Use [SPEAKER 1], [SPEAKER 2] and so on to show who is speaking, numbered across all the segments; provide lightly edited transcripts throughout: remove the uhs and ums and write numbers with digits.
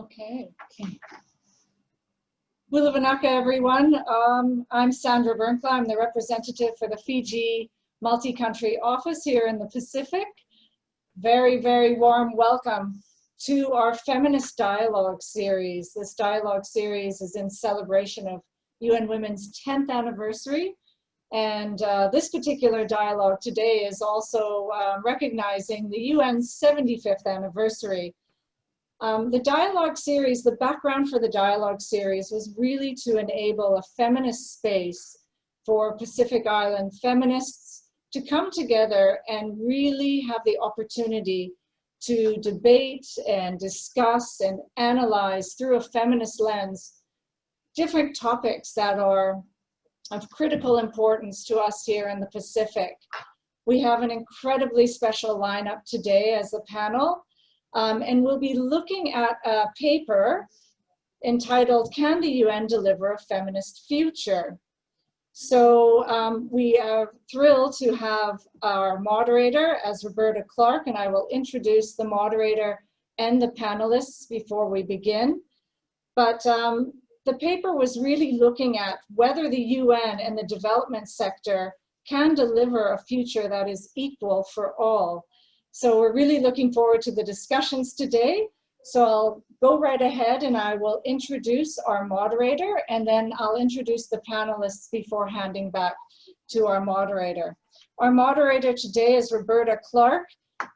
[SPEAKER 1] Okay. Bulavanaka, everyone. I'm Sandra Bernkla. I'm the representative for the Fiji multi-country office here in the Pacific. Very, very warm welcome to our Feminist Dialogue series. This dialogue series is in celebration of UN Women's 10th anniversary. And this particular dialogue today is also recognizing the UN's 75th anniversary. The dialogue series, the background for the dialogue series was really to enable a feminist space for Pacific Island feminists to come together and really have the opportunity to debate and discuss and analyze through a feminist lens different topics that are of critical importance to us here in the Pacific. We have an incredibly special lineup today as a panel. And we'll be looking at a paper entitled, Can the UN Deliver a Feminist Future? So we are thrilled to have our moderator as Roberta CLARKE, and I will introduce the moderator and the panelists before we begin. But the paper was really looking at whether the UN and the development sector can deliver a future that is equal for all. So we're really looking forward to the discussions today. So I'll go right ahead and I will introduce our moderator, and then I'll introduce the panelists before handing back to our moderator. Our moderator today is Roberta CLARKE.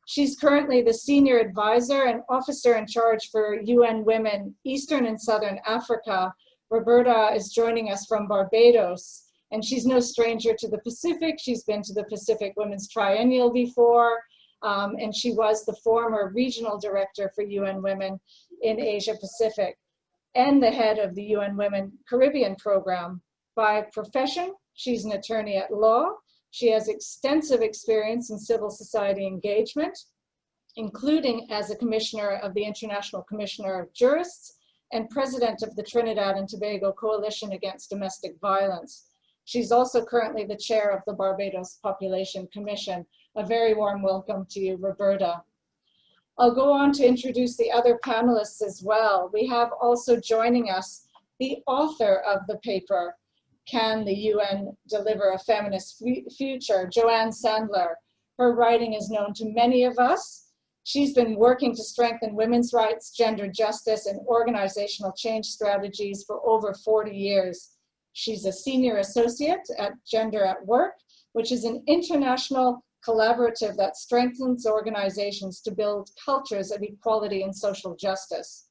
[SPEAKER 1] She's currently the Senior Advisor and Officer in Charge for UN Women, Eastern and Southern Africa. Roberta is joining us from Barbados, and she's no stranger to the Pacific. She's been to the Pacific Women's Triennial before. And she was the former regional director for UN Women in Asia Pacific and the head of the UN Women Caribbean program. By profession, she's an attorney at law. She has extensive experience in civil society engagement, including as a commissioner of the International Commissioner of Jurists and president of the Trinidad and Tobago Coalition Against Domestic Violence. She's also currently the chair of the Barbados Population Commission. A very warm welcome to you, Roberta. I'll go on to introduce the other panelists as well. We have also joining us the author of the paper, Can the UN Deliver a Feminist Future, Joanne Sandler. Her writing is known to many of us. She's been working to strengthen women's rights, gender justice, and organizational change strategies for over 40 years. She's a senior associate at Gender at Work, which is an international collaborative that strengthens organizations to build cultures of equality and social justice.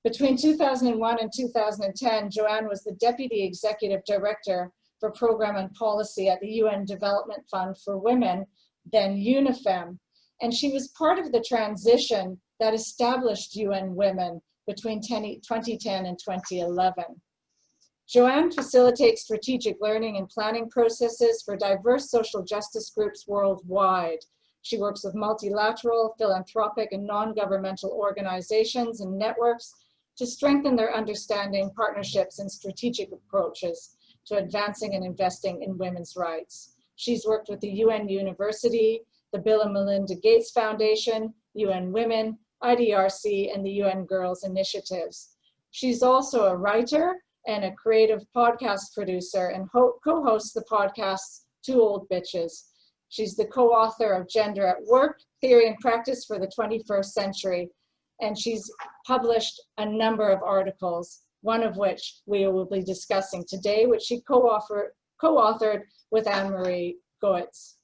[SPEAKER 1] Between 2001 and 2010, Joanne was the Deputy Executive Director for Program and Policy at the UN Development Fund for Women, then UNIFEM, and she was part of the transition that established UN Women between 2010 and 2011. Joanne facilitates strategic learning and planning processes for diverse social justice groups worldwide. She works with multilateral, philanthropic, and non-governmental organizations and networks to strengthen their understanding, partnerships, and strategic approaches to advancing and investing in women's rights. She's worked with the UN University, the Bill and Melinda Gates Foundation, UN Women, IDRC, and the UN Girls Initiatives. She's also a writer and a creative podcast producer, and co-hosts the podcast Two Old Bitches. She's the co-author of Gender at Work, Theory and Practice for the 21st Century, and she's published a number of articles, one of which we will be discussing today, which she co-authored with Anne-Marie Goetz.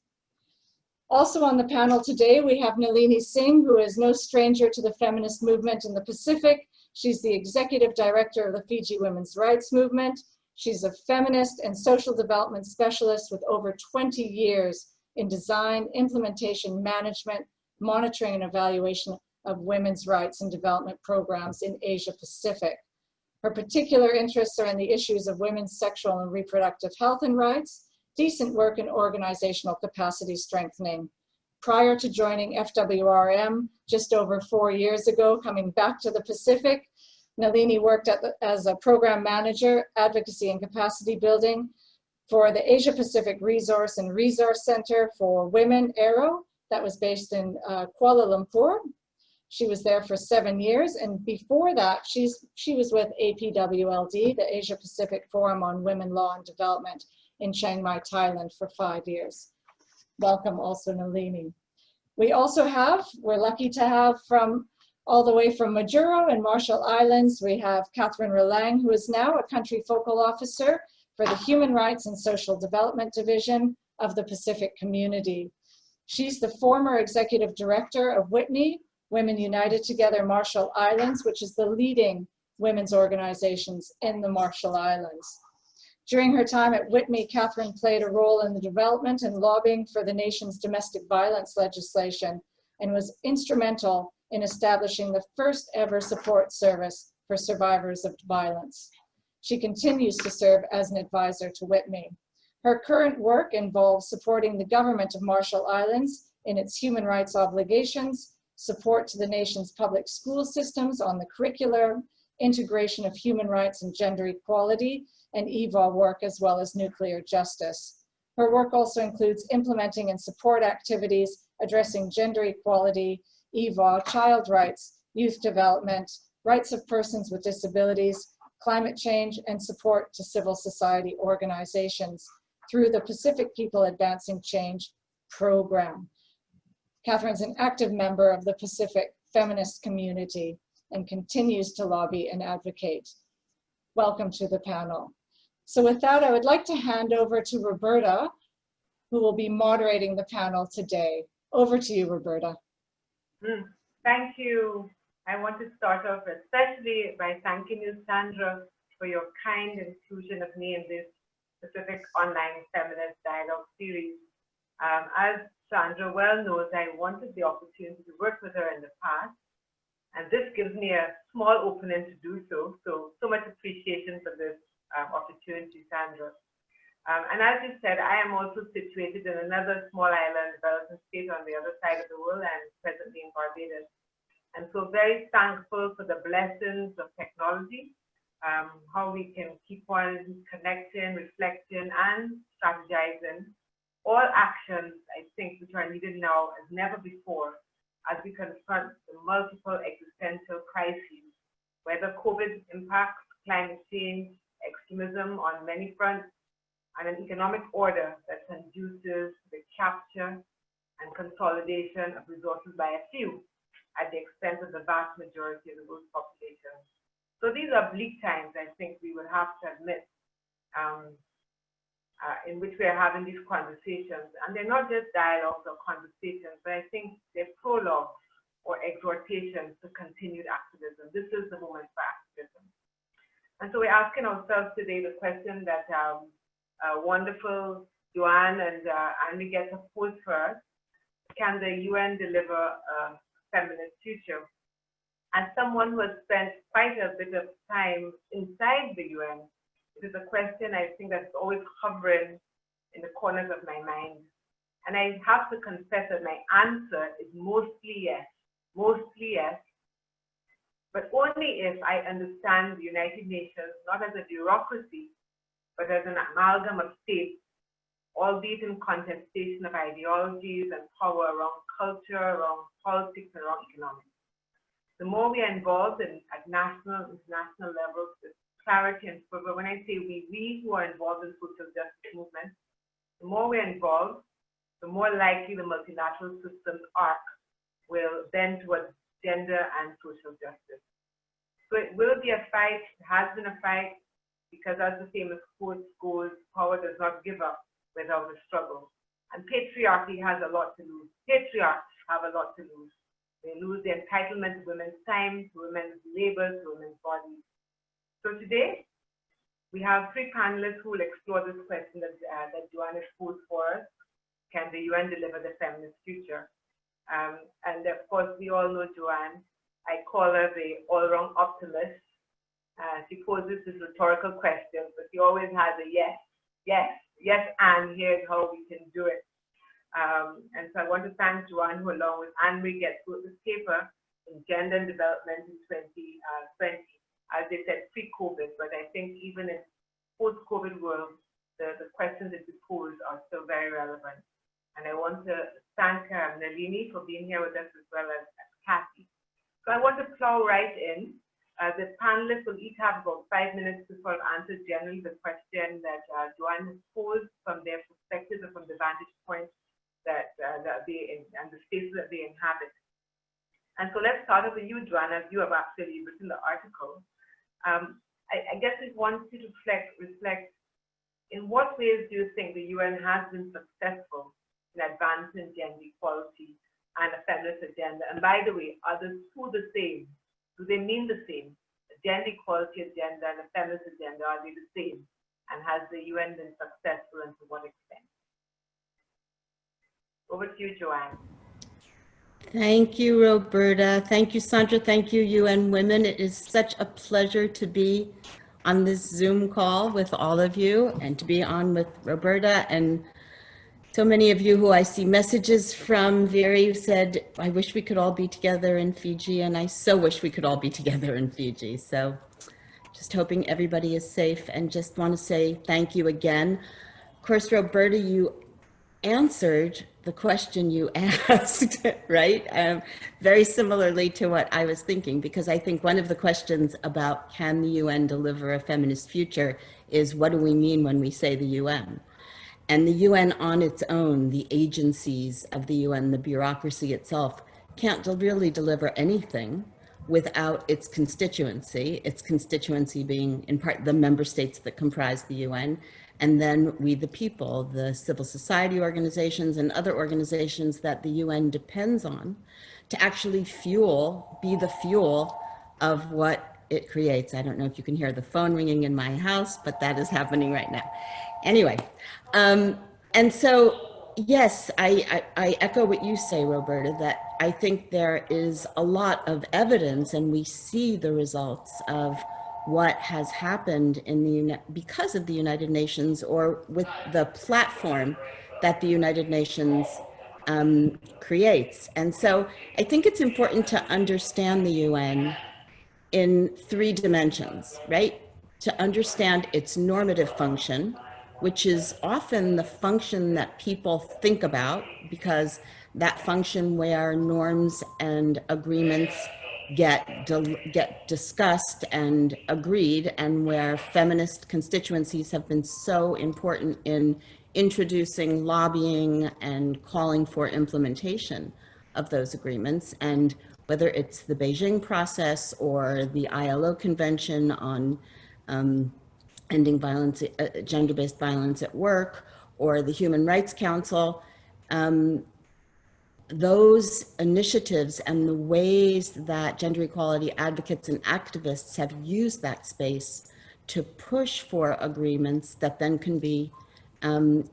[SPEAKER 1] Also on the panel today, we have Nalini Singh, who is no stranger to the feminist movement in the Pacific. She's the executive director of the Fiji Women's Rights Movement. She's a feminist and social development specialist with over 20 years in design, implementation, management, monitoring, and evaluation of women's rights and development programs in Asia Pacific. Her particular interests are in the issues of women's sexual and reproductive health and rights, decent work and organizational capacity strengthening. Prior to joining FWRM just over 4 years ago, coming back to the Pacific, Nalini worked as a program manager, advocacy and capacity building for the Asia Pacific Resource and Resource Center for Women, AERO, that was based in Kuala Lumpur. She was there for 7 years, and before that, she was with APWLD, the Asia Pacific Forum on Women, Law and Development in Chiang Mai, Thailand for 5 years. Welcome also, Nalini. We also have, we're lucky to have all the way from Majuro and Marshall Islands, we have Kathryn Relang, who is now a country focal officer for the Human Rights and Social Development Division of the Pacific Community. She's the former executive director of WITME, Women United Together Marshall Islands, which is the leading women's organizations in the Marshall Islands. During her time at WITME, Kathryn played a role in the development and lobbying for the nation's domestic violence legislation and was instrumental in establishing the first ever support service for survivors of violence. She continues to serve as an advisor to WITME. Her current work involves supporting the government of Marshall Islands in its human rights obligations, support to the nation's public school systems on the curricular, integration of human rights and gender equality, and EVA work, as well as nuclear justice. Her work also includes implementing and support activities addressing gender equality, EVA, child rights, youth development, rights of persons with disabilities, climate change, and support to civil society organizations through the Pacific People Advancing Change program. Kathryn's an active member of the Pacific feminist community and continues to lobby and advocate. Welcome to the panel. So with that, I would like to hand over to Roberta, who will be moderating the panel today. Over to you, Roberta.
[SPEAKER 2] Thank you. I want to start off especially by thanking you, Sandra, for your kind inclusion of me in this Pacific Online Feminist Dialogue series. As Sandra well knows, I wanted the opportunity to work with her in the past, and this gives me a small opening to do so. So much appreciation for this opportunity, Sandra. And as you said, I am also situated in another small island developing state on the other side of the world and presently in Barbados. And so very thankful for the blessings of technology, how we can keep on connecting, reflecting, and strategizing. All actions, I think, which are needed now as never before as we confront the multiple existential crises, whether COVID impacts, climate change, extremism on many fronts, and an economic order that conduces to the capture and consolidation of resources by a few at the expense of the vast majority of the world's population. So these are bleak times, I think we would have to admit, in which we are having these conversations. And they're not just dialogues or conversations, but I think they're prologues or exhortations to continued activism. This is the moment for activism. And so we're asking ourselves today the question that wonderful Joanne and Andy get to pose for us. Can the UN deliver a feminist future? As someone who has spent quite a bit of time inside the UN, it is a question I think that's always hovering in the corners of my mind. And I have to confess that my answer is mostly yes, but only if I understand the United Nations not as a bureaucracy, but as an amalgam of states, albeit in contestation of ideologies and power around culture, around politics, and around economics. The more we are involved at national, international levels with clarity and fervor, when I say we who are involved in social justice movements, the more we're involved, the more likely the multilateral system's arc will bend towards gender and social justice. So it will be a fight, it has been a fight, because as the famous quote goes, power does not give up without a struggle. And patriarchy has a lot to lose. Patriarchs have a lot to lose. They lose the entitlement to women's time, to women's labor, to women's bodies. So today, we have 3 panelists who will explore this question that Joanne has posed for us. Can the UN deliver the feminist future? And of course, we all know Joanne. I call her the all-round optimist. She poses this rhetorical question, but she always has a yes, and here's how we can do it. And so I want to thank Joanne, who along with Anne-Marie wrote this paper in Gender and Development in 2020. As they said, pre-COVID, but I think even in post-COVID world, the questions that you pose are still very relevant. And I want to thank Nalini for being here with us, as well as Kathy. So I want to plow right in. The panelists will each have about 5 minutes to sort of answer generally the question that Joanne has posed from their perspective or from the vantage point that they and the spaces that they inhabit. And so let's start off with you, Joanne, as you have actually written the article. I guess I want you to reflect, in what ways do you think the UN has been successful in advancing gender equality and a feminist agenda? And by the way, are the two the same? Do they mean the same? The gender equality agenda and the feminist agenda, are they the same? And has the UN been successful, and to what extent? Over to you, Joanne.
[SPEAKER 3] Thank you, Roberta. Thank you, Sandra. Thank you, UN Women. It is such a pleasure to be on this Zoom call with all of you and to be on with Roberta and so many of you who I see messages from. Very said, I wish we could all be together in Fiji, and I so wish we could all be together in Fiji. So just hoping everybody is safe, and just want to say thank you again. Of course, Roberta, you answered the question you asked, right? Very similarly to what I was thinking, because I think one of the questions about can the UN deliver a feminist future is, what do we mean when we say the UN? And the UN on its own, the agencies of the UN, the bureaucracy itself, can't really deliver anything without its constituency being in part the member states that comprise the UN, and then we the people, the civil society organizations and other organizations that the UN depends on to actually be the fuel of what it creates. I don't know if you can hear the phone ringing in my house, but that is happening right now. Anyway, and so, yes, I echo what you say, Roberta, that I think there is a lot of evidence, and we see the results of what has happened because of the United Nations, or with the platform that the United Nations creates. And so I think it's important to understand the UN in 3 dimensions, right? To understand its normative function, which is often the function that people think about, because that function where norms and agreements get discussed and agreed, and where feminist constituencies have been so important in introducing lobbying and calling for implementation of those agreements. And whether it's the Beijing process or the ILO Convention on ending violence, gender-based violence at work, or the Human Rights Council, those initiatives and the ways that gender equality advocates and activists have used that space to push for agreements that then can be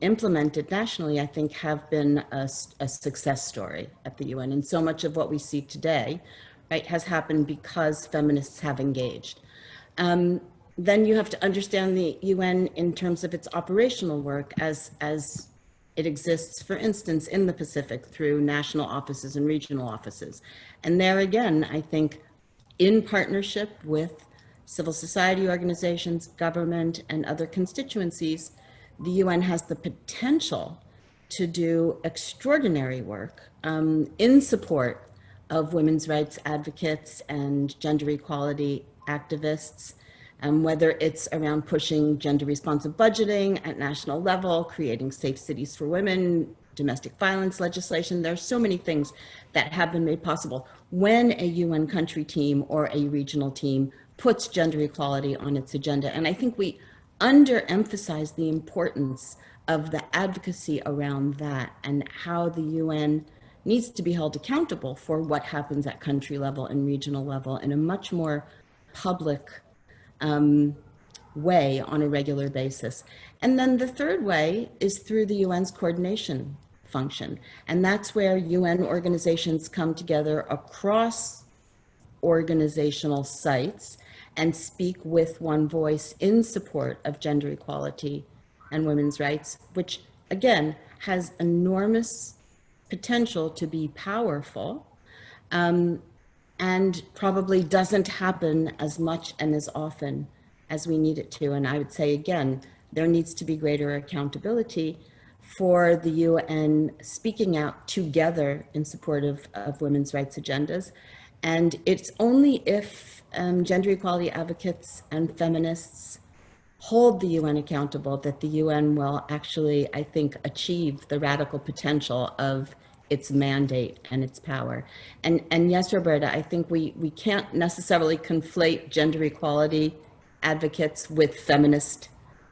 [SPEAKER 3] implemented nationally, I think have been a success story at the UN. And so much of what we see today, right, has happened because feminists have engaged. Then you have to understand the UN in terms of its operational work as it exists, for instance, in the Pacific through national offices and regional offices. And there again, I think in partnership with civil society organizations, government, and other constituencies, the UN has the potential to do extraordinary work in support of women's rights advocates and gender equality activists, whether it's around pushing gender responsive budgeting at national level, creating safe cities for women, domestic violence legislation. There are so many things that have been made possible when a UN country team or a regional team puts gender equality on its agenda. And I think we underemphasize the importance of the advocacy around that, and how the UN needs to be held accountable for what happens at country level and regional level in a much more public way on a regular basis. And then the third way is through the UN's coordination function. And that's where UN organizations come together across organizational sites and speak with one voice in support of gender equality and women's rights, which again has enormous potential to be powerful, and probably doesn't happen as much and as often as we need it to. And I would say, again, there needs to be greater accountability for the UN speaking out together in support of women's rights agendas. And it's only if gender equality advocates and feminists hold the UN accountable that the UN will actually, I think, achieve the radical potential of its mandate and its power. And yes, Roberta, I think we can't necessarily conflate gender equality advocates with feminist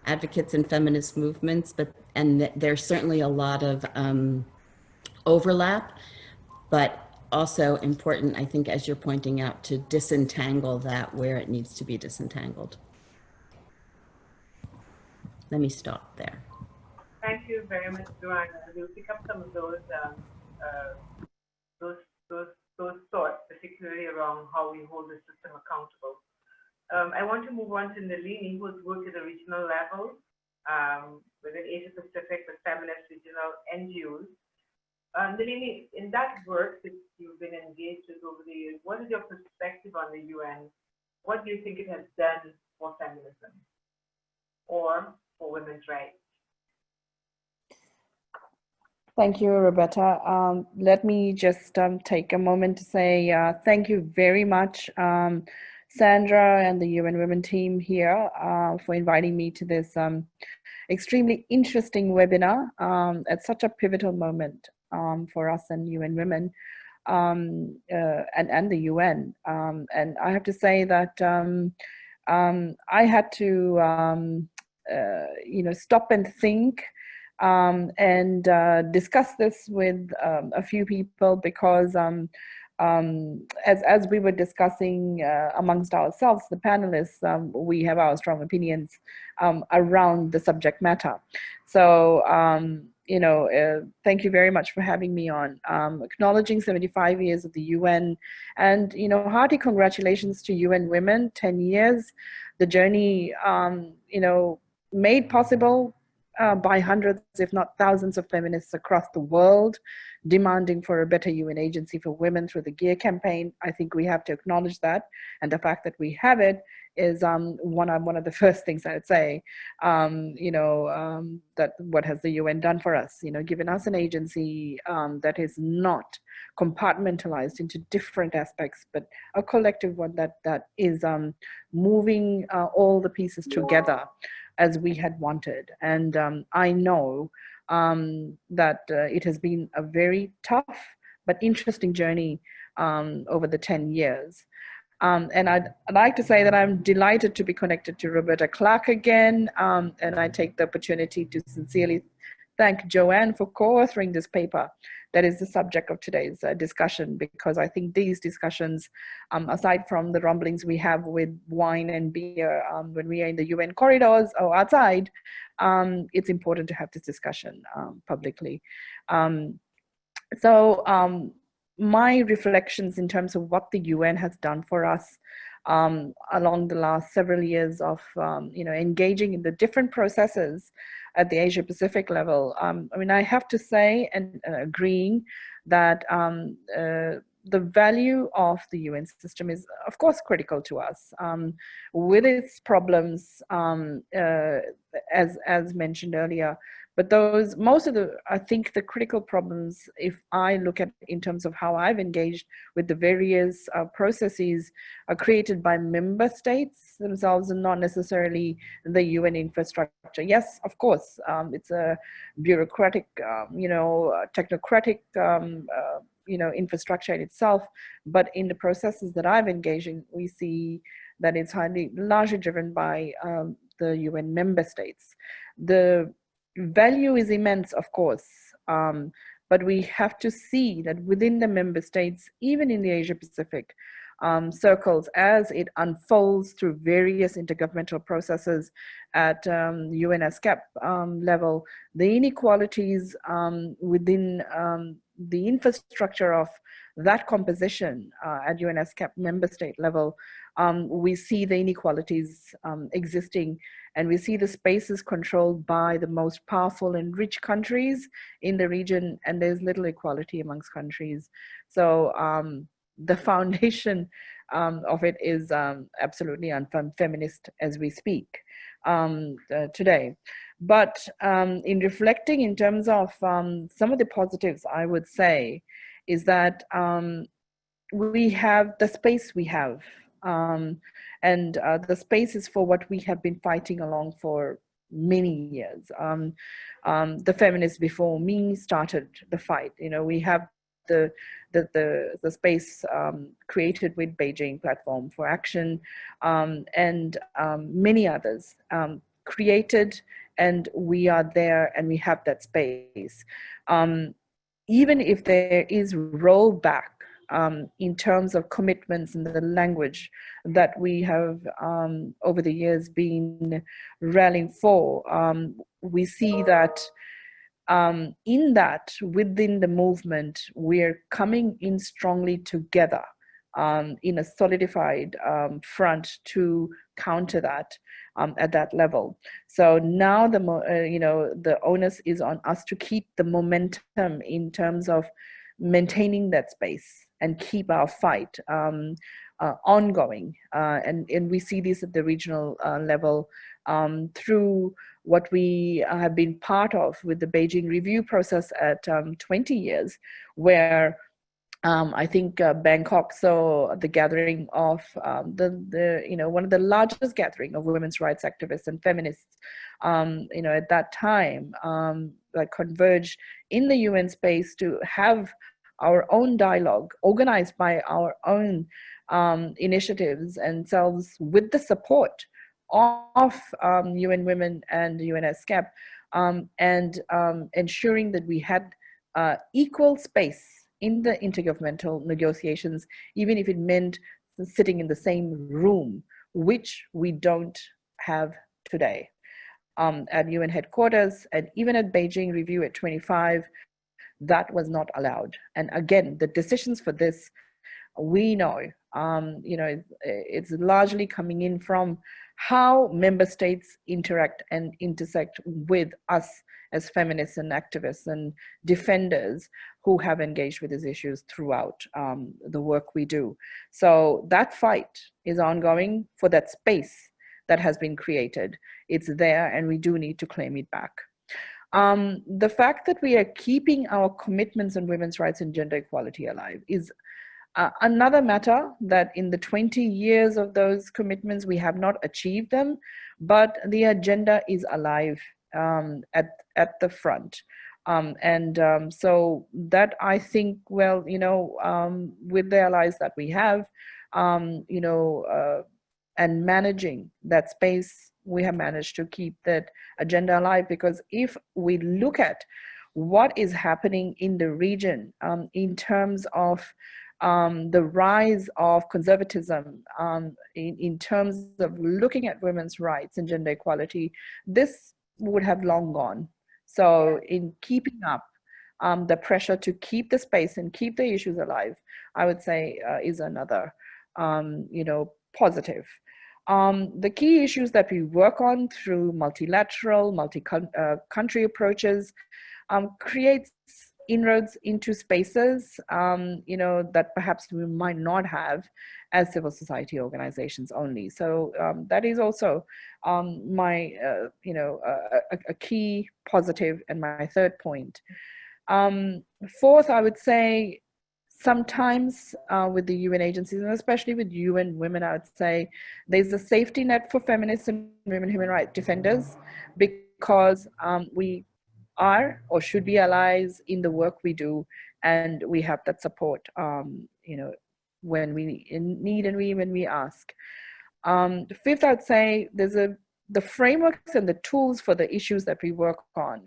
[SPEAKER 3] advocates and feminist movements, and there's certainly a lot of overlap, but also important, I think, as you're pointing out, to disentangle that where it needs to be disentangled. Let me stop there.
[SPEAKER 2] Thank you very much, Joanne. We'll pick up some of those thoughts, particularly around how we hold the system accountable. I want to move on to Nalini, who has worked at a regional level within Asia Pacific with feminist regional NGOs. Nalini, in that work that you've been engaged with over the years, what is your perspective on the UN? What do you think it has done for feminism or for women's rights?
[SPEAKER 4] Thank you, Roberta. Let me just take a moment to say thank you very much, Sandra and the UN Women team here for inviting me to this extremely interesting webinar at such a pivotal moment for us and UN Women and the UN. And I have to say that I had to stop and think and discuss this with a few people, because as we were discussing amongst ourselves, the panelists, we have our strong opinions around the subject matter. So, thank you very much for having me on. Acknowledging 75 years of the UN, and, hearty congratulations to UN Women, 10 years. The journey, made possible by hundreds, if not thousands, of feminists across the world, demanding for a better UN agency for women through the GEAR campaign. I think we have to acknowledge that, and the fact that we have it is one of the first things I'd say. That what has the UN done for us? Given us an agency that is not compartmentalized into different aspects, but a collective one that is moving all the pieces together as we had wanted. And I know that it has been a very tough but interesting journey over the 10 years. And I'd like to say that I'm delighted to be connected to Roberta CLARKE again. And I take the opportunity to sincerely thank Joanne for co-authoring this paper that is the subject of today's discussion, because I think these discussions, aside from the rumblings we have with wine and beer when we are in the UN corridors or outside, it's important to have this discussion publicly. My reflections in terms of what the UN has done for us along the last several years of engaging in the different processes at the Asia Pacific level. I have to say, and agreeing that the value of the UN system is, of course, critical to us, with its problems, as mentioned earlier. But I think the critical problems, if I look at in terms of how I've engaged with the various processes, are created by member states themselves and not necessarily the UN infrastructure. Yes, of course, it's a bureaucratic, technocratic, infrastructure in itself, but in the processes that I've engaged in, we see that it's largely driven by the UN member states. The value is immense, of course, but we have to see that within the member states, even in the Asia Pacific circles, as it unfolds through various intergovernmental processes at UNSCAP level, the inequalities within the infrastructure of that composition at UNSCAP member state level, we see the inequalities existing, and we see the spaces controlled by the most powerful and rich countries in the region, and there's little equality amongst countries. So the foundation of it is absolutely unfeminist as we speak today. But in reflecting in terms of some of the positives, I would say, is that we have the space we have, and the space is for what we have been fighting along for many years. The feminists before me started the fight. You know, we have the space created with Beijing Platform for Action, and many others created, and we are there and we have that space. Even if there is rollback in terms of commitments and the language that we have over the years been rallying for, we see that within the movement, we're coming in strongly together in a solidified front to counter that at that level. So now the onus is on us to keep the momentum in terms of maintaining that space and keep our fight ongoing. And we see this at the regional level through what we have been part of with the Beijing review process at 20 years, where I think Bangkok saw the gathering of one of the largest gathering of women's rights activists and feminists, at that time, converge in the UN space to have our own dialogue organized by our own initiatives and selves with the support of UN Women and UNSCAP, and ensuring that we had equal space in the intergovernmental negotiations, even if it meant sitting in the same room, which we don't have today. At UN headquarters and even at Beijing Review at 25, that was not allowed. And again, the decisions for this, we know, it's largely coming in from how member states interact and intersect with us as feminists and activists and defenders who have engaged with these issues throughout the work we do. So that fight is ongoing for that space that has been created. It's there and we do need to claim it back. The fact that we are keeping our commitments on women's rights and gender equality alive is another matter, that in the 20 years of those commitments, we have not achieved them, but the agenda is alive at the front. So that, I think, well, with the allies that we have, and managing that space, we have managed to keep that agenda alive. Because if we look at what is happening in the region in terms of the rise of conservatism, in terms of looking at women's rights and gender equality, this would have long gone. So in keeping up the pressure to keep the space and keep the issues alive, I would say is another, positive. The key issues that we work on through multilateral, multi-country approaches creates inroads into spaces, that perhaps we might not have as civil society organizations only. So that is also my, a key positive, and my third point. Fourth, I would say, sometimes with the UN agencies, and especially with UN Women, I would say there's a safety net for feminists and women human rights defenders, because we are or should be allies in the work we do, and we have that support, when we need and when we ask. Fifth, I'd say there's the frameworks and the tools for the issues that we work on,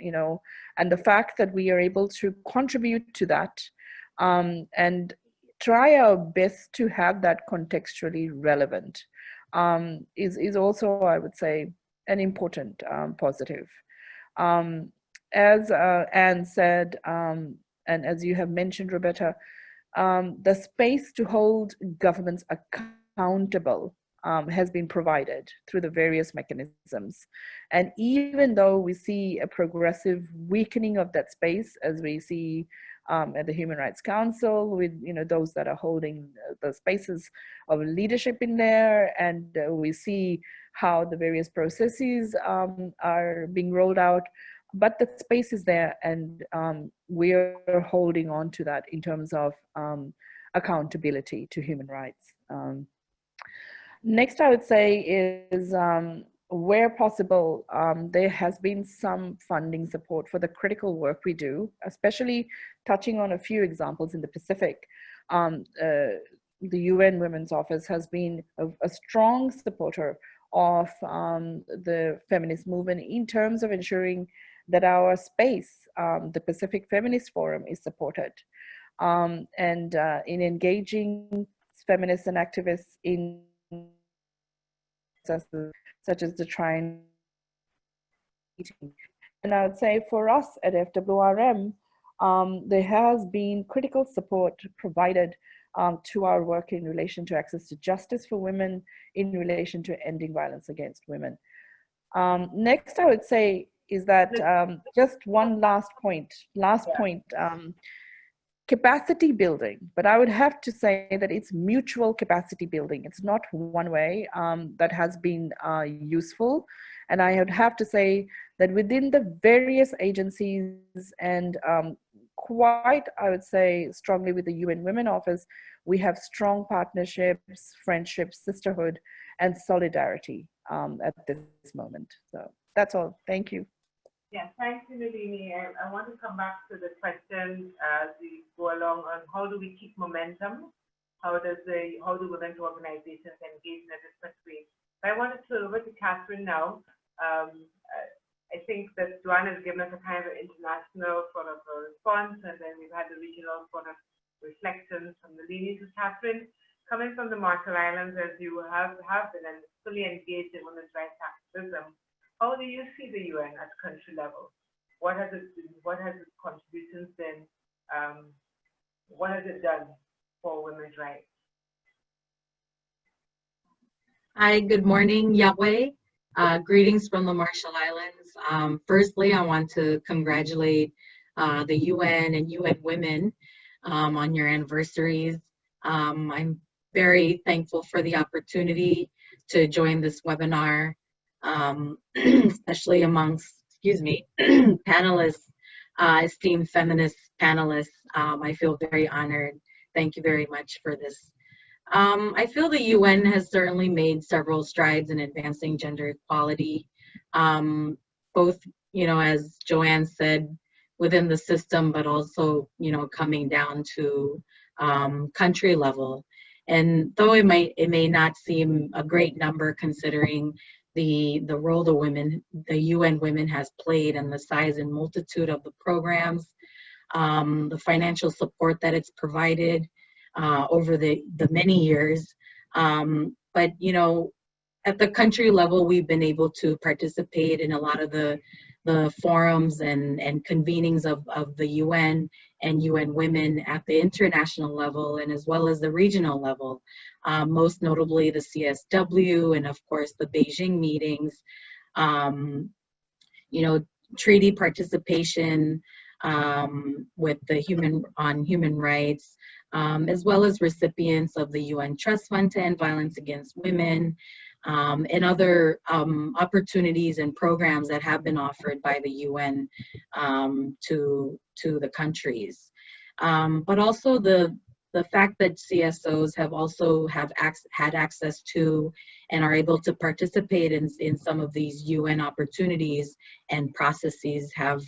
[SPEAKER 4] and the fact that we are able to contribute to that, and try our best to have that contextually relevant, is also, I would say, an important positive. As Anne said, and as you have mentioned, Roberta, the space to hold governments accountable has been provided through the various mechanisms. And even though we see a progressive weakening of that space, as we see at the Human Rights Council, with those that are holding the spaces of leadership in there, and we see how the various processes are being rolled out, but the space is there, and we're holding on to that in terms of accountability to human rights. Next, I would say is where possible, there has been some funding support for the critical work we do, especially touching on a few examples in the Pacific. The UN Women's Office has been a strong supporter of the feminist movement in terms of ensuring that our space, the Pacific Feminist Forum, is supported. And in engaging feminists and activists in such as the Trine meeting. And I would say for us at FWRM, there has been critical support provided to our work in relation to access to justice for women, in relation to ending violence against women. Next, I would say is that just one last point, capacity building, but I would have to say that it's mutual capacity building. It's not one way that has been useful. And I would have to say that within the various agencies and quite, I would say, strongly with the UN Women Office, we have strong partnerships, friendships, sisterhood, and solidarity at this moment. So that's all. Thank you.
[SPEAKER 2] Yeah, thanks, Nalini. I want to come back to the question as we go along on how do we keep momentum? How do women's organizations engage in a different way? But I want to turn over to Kathryn now. I think that Joanne has given us a kind of international sort of a response, and then we've had the regional sort of reflections from Nalini to Kathryn. Coming from the Marshall Islands, as you have been and fully engaged in women's rights activism, how do you see the UN at country level? What has its contributions been? What has it done for women's rights?
[SPEAKER 5] Hi, good morning, Yahweh. Greetings from the Marshall Islands. Firstly, I want to congratulate the UN and UN Women on your anniversaries. I'm very thankful for the opportunity to join this webinar, especially amongst, panelists, esteemed feminist panelists. I feel very honored. Thank you very much for this. I feel the UN has certainly made several strides in advancing gender equality, both, as Joanne said, within the system, but also, coming down to country level. And though it may not seem a great number considering the role the UN Women has played and the size and multitude of the programs, the financial support that it's provided over the many years. But, at the country level, we've been able to participate in a lot of the forums and convenings of the UN and UN Women at the international level and as well as the regional level, most notably the CSW and of course the Beijing meetings, treaty participation with the human rights, as well as recipients of the UN Trust Fund to End Violence Against Women, and other opportunities and programs that have been offered by the UN to the countries. But also the fact that CSOs have had access to and are able to participate in some of these UN opportunities and processes have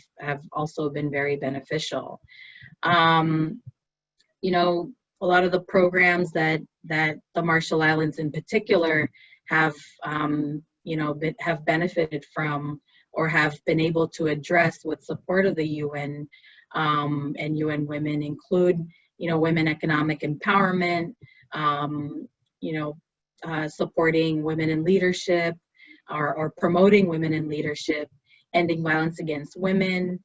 [SPEAKER 5] also been very beneficial. A lot of the programs that the Marshall Islands in particular have benefited from or have been able to address with support of the UN and UN Women include, women economic empowerment, supporting women in leadership or promoting women in leadership, ending violence against women,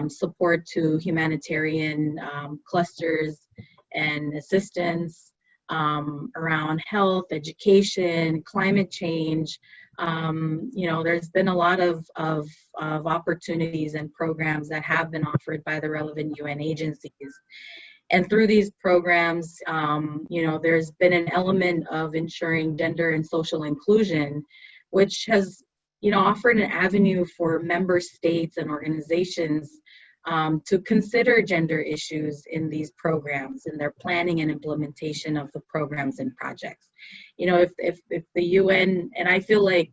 [SPEAKER 5] support to humanitarian clusters and assistance around health, education, climate change. There's been a lot of opportunities and programs that have been offered by the relevant UN agencies. And through these programs, there's been an element of ensuring gender and social inclusion, which has, offered an avenue for member states and organizations to consider gender issues in these programs, in their planning and implementation of the programs and projects. You know, if the UN, and I feel like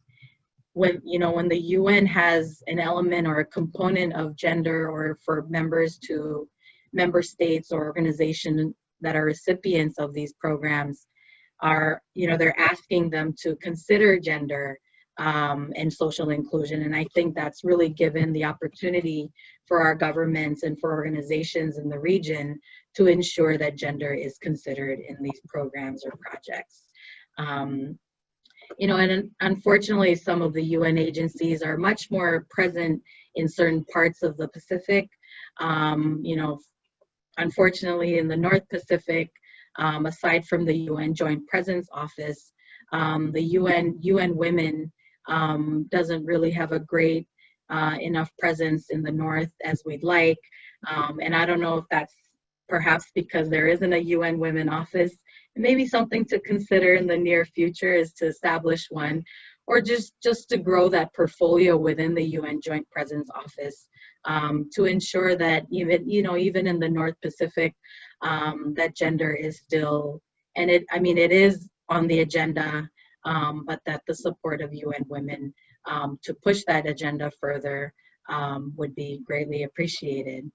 [SPEAKER 5] when the UN has an element or a component of gender, or for members to member states or organizations that are recipients of these programs are, they're asking them to consider gender and social inclusion. And I think that's really given the opportunity for our governments and for organizations in the region to ensure that gender is considered in these programs or projects. And unfortunately, some of the UN agencies are much more present in certain parts of the Pacific. Unfortunately, in the North Pacific, aside from the UN Joint Presence Office, the UN Women doesn't really have a great enough presence in the North as we'd like. And I don't know if that's perhaps because there isn't a UN Women office. Maybe something to consider in the near future is to establish one, or just to grow that portfolio within the UN Joint Presence Office to ensure that even in the North Pacific, that gender is still, and it is on the agenda, but that the support of UN Women to push that agenda further would be greatly appreciated.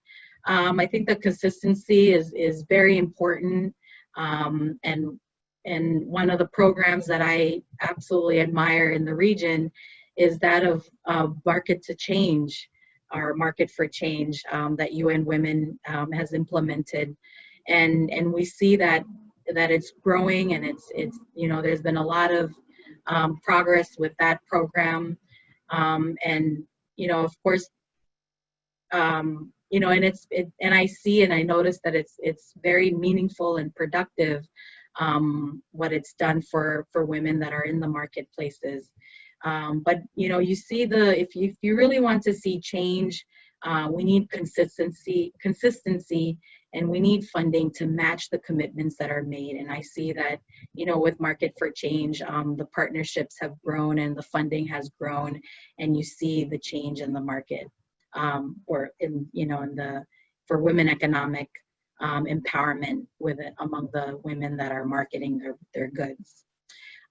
[SPEAKER 5] I think the consistency is very important. And one of the programs that I absolutely admire in the region is that of Market to Change, or Market for Change, that UN Women has implemented. And we see that it's growing, and it's there's been a lot of progress with that program. And of course, and I see and I notice that it's very meaningful and productive, what it's done for women that are in the marketplaces. But you see if you really want to see change, we need consistency, and we need funding to match the commitments that are made. And I see that with Market for Change, the partnerships have grown and the funding has grown, and you see the change in the market. For women economic empowerment among the women that are marketing their goods.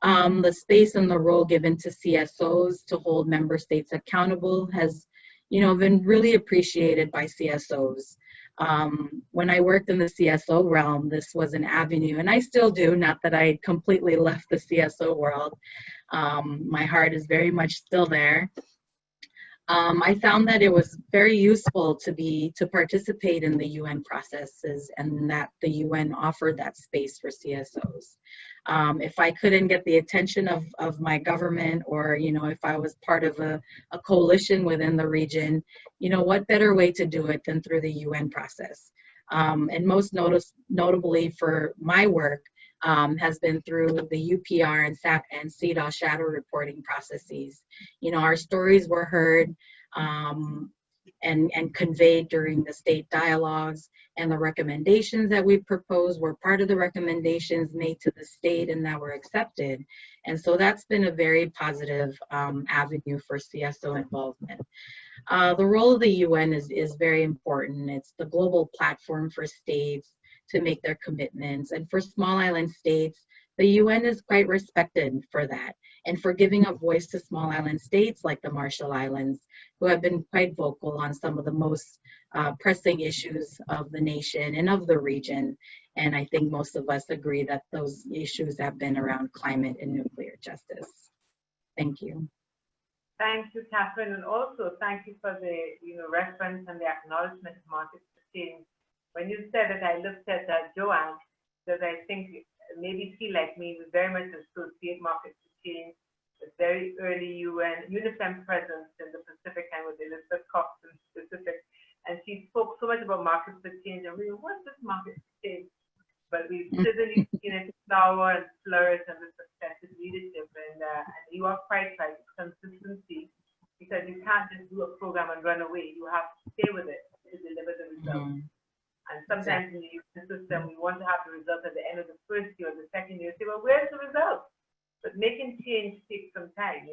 [SPEAKER 5] The space and the role given to CSOs to hold member states accountable has been really appreciated by CSOs. When I worked in the CSO realm, this was an avenue, and I still do, not that I completely left the CSO world. My heart is very much still there. I found that it was very useful to participate in the UN processes, and that the UN offered that space for CSOs. If I couldn't get the attention of my government, or if I was part of a coalition within the region, what better way to do it than through the UN process? And most notably for my work, has been through the UPR and CEDAW shadow reporting processes. Our stories were heard and conveyed during the state dialogues, and the recommendations that we proposed were part of the recommendations made to the state and that were accepted. And so that's been a very positive avenue for CSO involvement. The role of the UN is very important. It's the global platform for states to make their commitments. And for small island states, the UN is quite respected for that, and for giving a voice to small island states like the Marshall Islands, who have been quite vocal on some of the most pressing issues of the nation and of the region. And I think most of us agree that those issues have been around climate and nuclear justice. Thank you.
[SPEAKER 2] Thank you, Kathryn, and also thank you for the reference and the acknowledgement of Market for Change. When you said it, I looked at Joanne, because I think maybe she, like me, would very much associate Market for Change with very early UNIFEM presence in the Pacific, and with Elizabeth Cox in the Pacific. And she spoke so much about Market for Change, and we were, what's this Market for Change? But we've certainly seen it flower and flourish under successive leadership. And you are quite right, consistency, because you can't just do a program and run away. You have to stay with it to deliver the results. And sometimes in the UN system, we want to have the result at the end of the first year or the second year. Say, well, where's the result? But making change takes some time,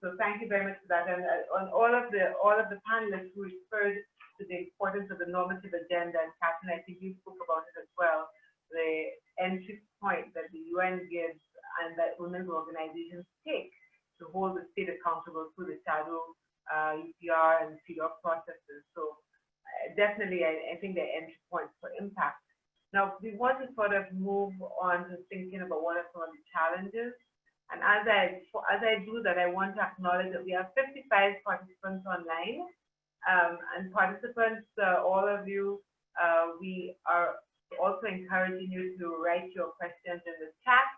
[SPEAKER 2] So thank you very much for that. And on all of the panelists who referred to the importance of the normative agenda, and Kathryn, I think you spoke about it as well, the entry point that the UN gives and that women's organizations take to hold the state accountable through the shadow UPR and CDOC processes. So definitely, I think they're entry points for impact. Now, we want to sort of move on to thinking about what are some of the challenges. And as I do that, I want to acknowledge that we have 55 participants online. And participants, all of you, we are also encouraging you to write your questions in the chat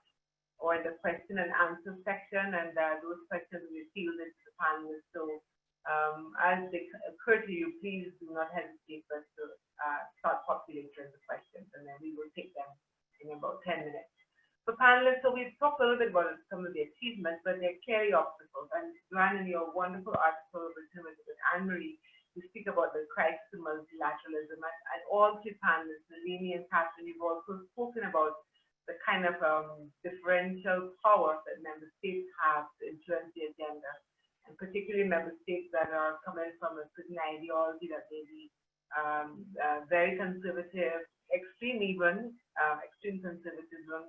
[SPEAKER 2] or in the question and answer section, and those questions will be fielded to the panelists. So as they occur to you, please do not hesitate for us to start populating the questions, and then we will take them in about 10 minutes. So panelists, so we've talked a little bit about some of the achievements, but they're clearly obstacles. And Joanne, in your wonderful article written with Anne-Marie, you speak about the crisis of multilateralism. And all three panelists, Nalini and Kathryn, you've also spoken about the kind of differential power that member states have to influence the agenda, and particularly member states that are coming from a certain ideology that may be very conservative, extreme even, extreme conservatism,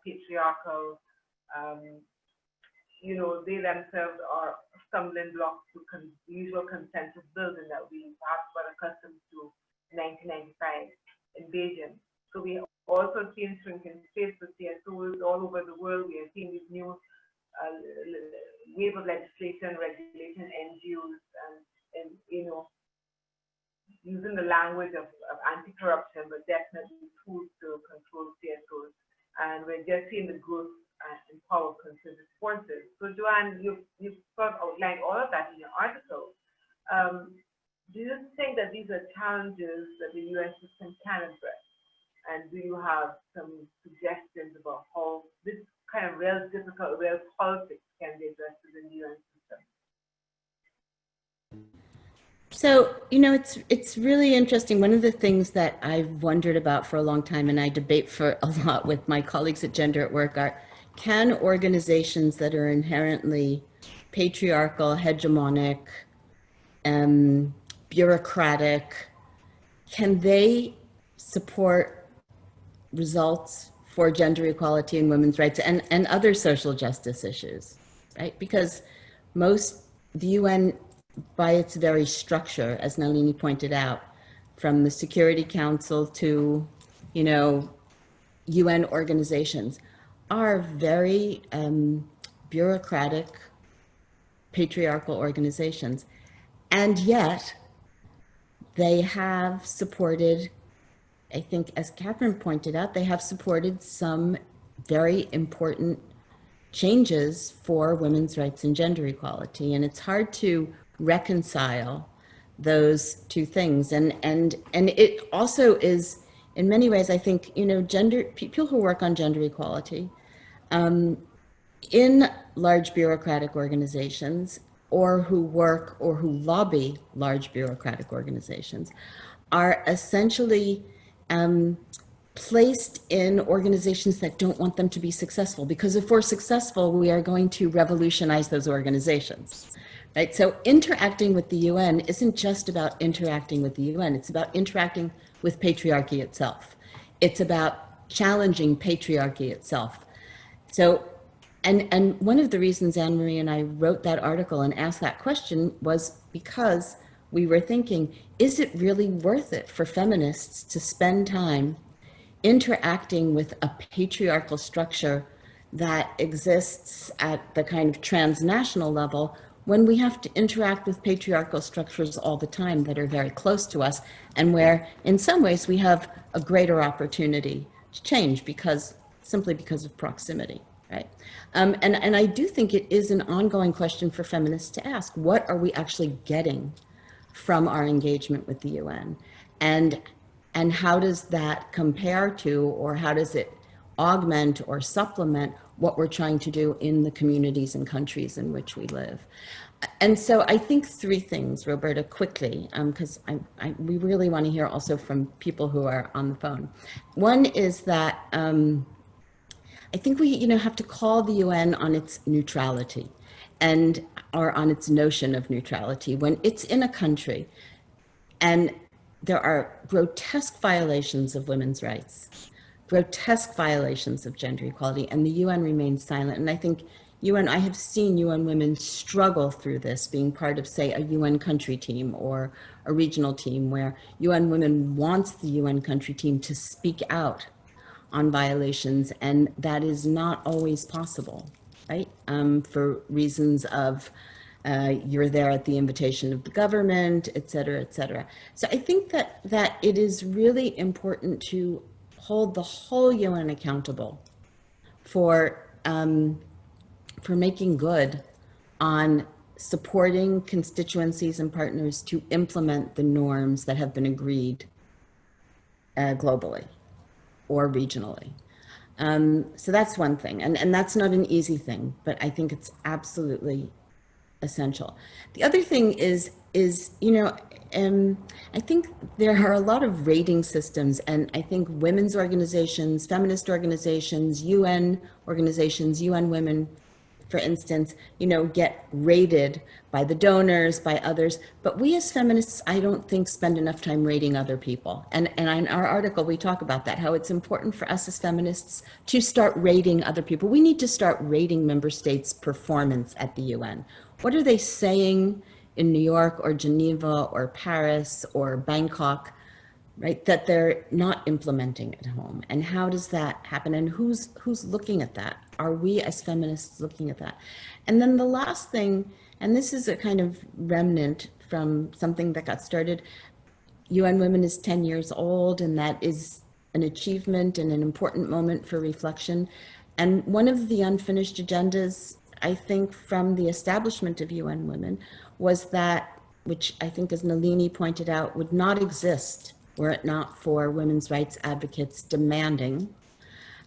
[SPEAKER 2] patriarchal, you know, they themselves are stumbling blocks to usual consensus building that we perhaps were accustomed to in 1995 in Beijing. So we also seen shrinking space for CSOs all over the world. We are seeing these new wave of legislation, regulation, NGOs, and you know, using the language of anti-corruption, but definitely tools to control CSOs. And we're just seeing the growth and power of conservative forces. So Joanne, you've sort of outlined all of that in your article. Do you think that these are challenges that the UN system can address? And do you have some suggestions about how this kind of real difficult, real politics can be addressed within the UN system?
[SPEAKER 3] So, you know, it's really interesting. One of the things that I've wondered about for a long time, and I debate for a lot with my colleagues at Gender at Work, are can organizations that are inherently patriarchal, hegemonic, bureaucratic, can they support results for gender equality and women's rights and other social justice issues, right? Because the UN, by its very structure, as Nalini pointed out, from the Security Council to, you know, UN organizations, are very bureaucratic, patriarchal organizations. And yet, they have supported, I think, as Kathryn pointed out, they have supported some very important changes for women's rights and gender equality. And it's hard to reconcile those two things. And it also is, in many ways, I think, you know, people who work on gender equality in large bureaucratic organizations, or who work or who lobby large bureaucratic organizations, are essentially placed in organizations that don't want them to be successful, because if we're successful, we are going to revolutionize those organizations, right? So interacting with the UN isn't just about interacting with the UN, it's about interacting with patriarchy itself. It's about challenging patriarchy itself. So, and one of the reasons Anne-Marie and I wrote that article and asked that question was because we were thinking, is it really worth it for feminists to spend time interacting with a patriarchal structure that exists at the kind of transnational level when we have to interact with patriarchal structures all the time that are very close to us, and where in some ways we have a greater opportunity to change simply because of proximity, right? And I do think it is an ongoing question for feminists to ask, what are we actually getting from our engagement with the UN? And how does that compare to, or how does it augment or supplement what we're trying to do in the communities and countries in which we live? And so I think three things, Roberta, quickly, because we really want to hear also from people who are on the phone. One is that I think we have to call the UN on its neutrality, or on its notion of neutrality. When it's in a country, And there are grotesque violations of women's rights, grotesque violations of gender equality, and the UN remains silent. And I think I have seen UN women struggle through this, being part of, say, a UN country team or a regional team where UN women wants the UN country team to speak out on violations, and that is not always possible, right? For reasons of you're there at the invitation of the government, et cetera, et cetera. So I think that it is really important to hold the whole UN accountable for making good on supporting constituencies and partners to implement the norms that have been agreed globally or regionally. So that's one thing, and that's not an easy thing, but I think it's absolutely essential. The other thing is I think there are a lot of rating systems, and I think women's organizations, feminist organizations, UN organizations, UN Women, for instance, get rated by the donors, by others. But we as feminists, I don't think, spend enough time rating other people. And in our article, we talk about that, how it's important for us as feminists to start rating other people. We need to start rating member states' performance at the UN. What are they saying in New York or Geneva or Paris or Bangkok, right, that they're not implementing at home? And how does that happen? And who's looking at that? Are we as feminists looking at that? And then the last thing, and this is a kind of remnant from something that got started, UN Women is 10 years old, and that is an achievement and an important moment for reflection. And one of the unfinished agendas, I think, from the establishment of UN Women was that, which I think, as Nalini pointed out, would not exist were it not for women's rights advocates demanding.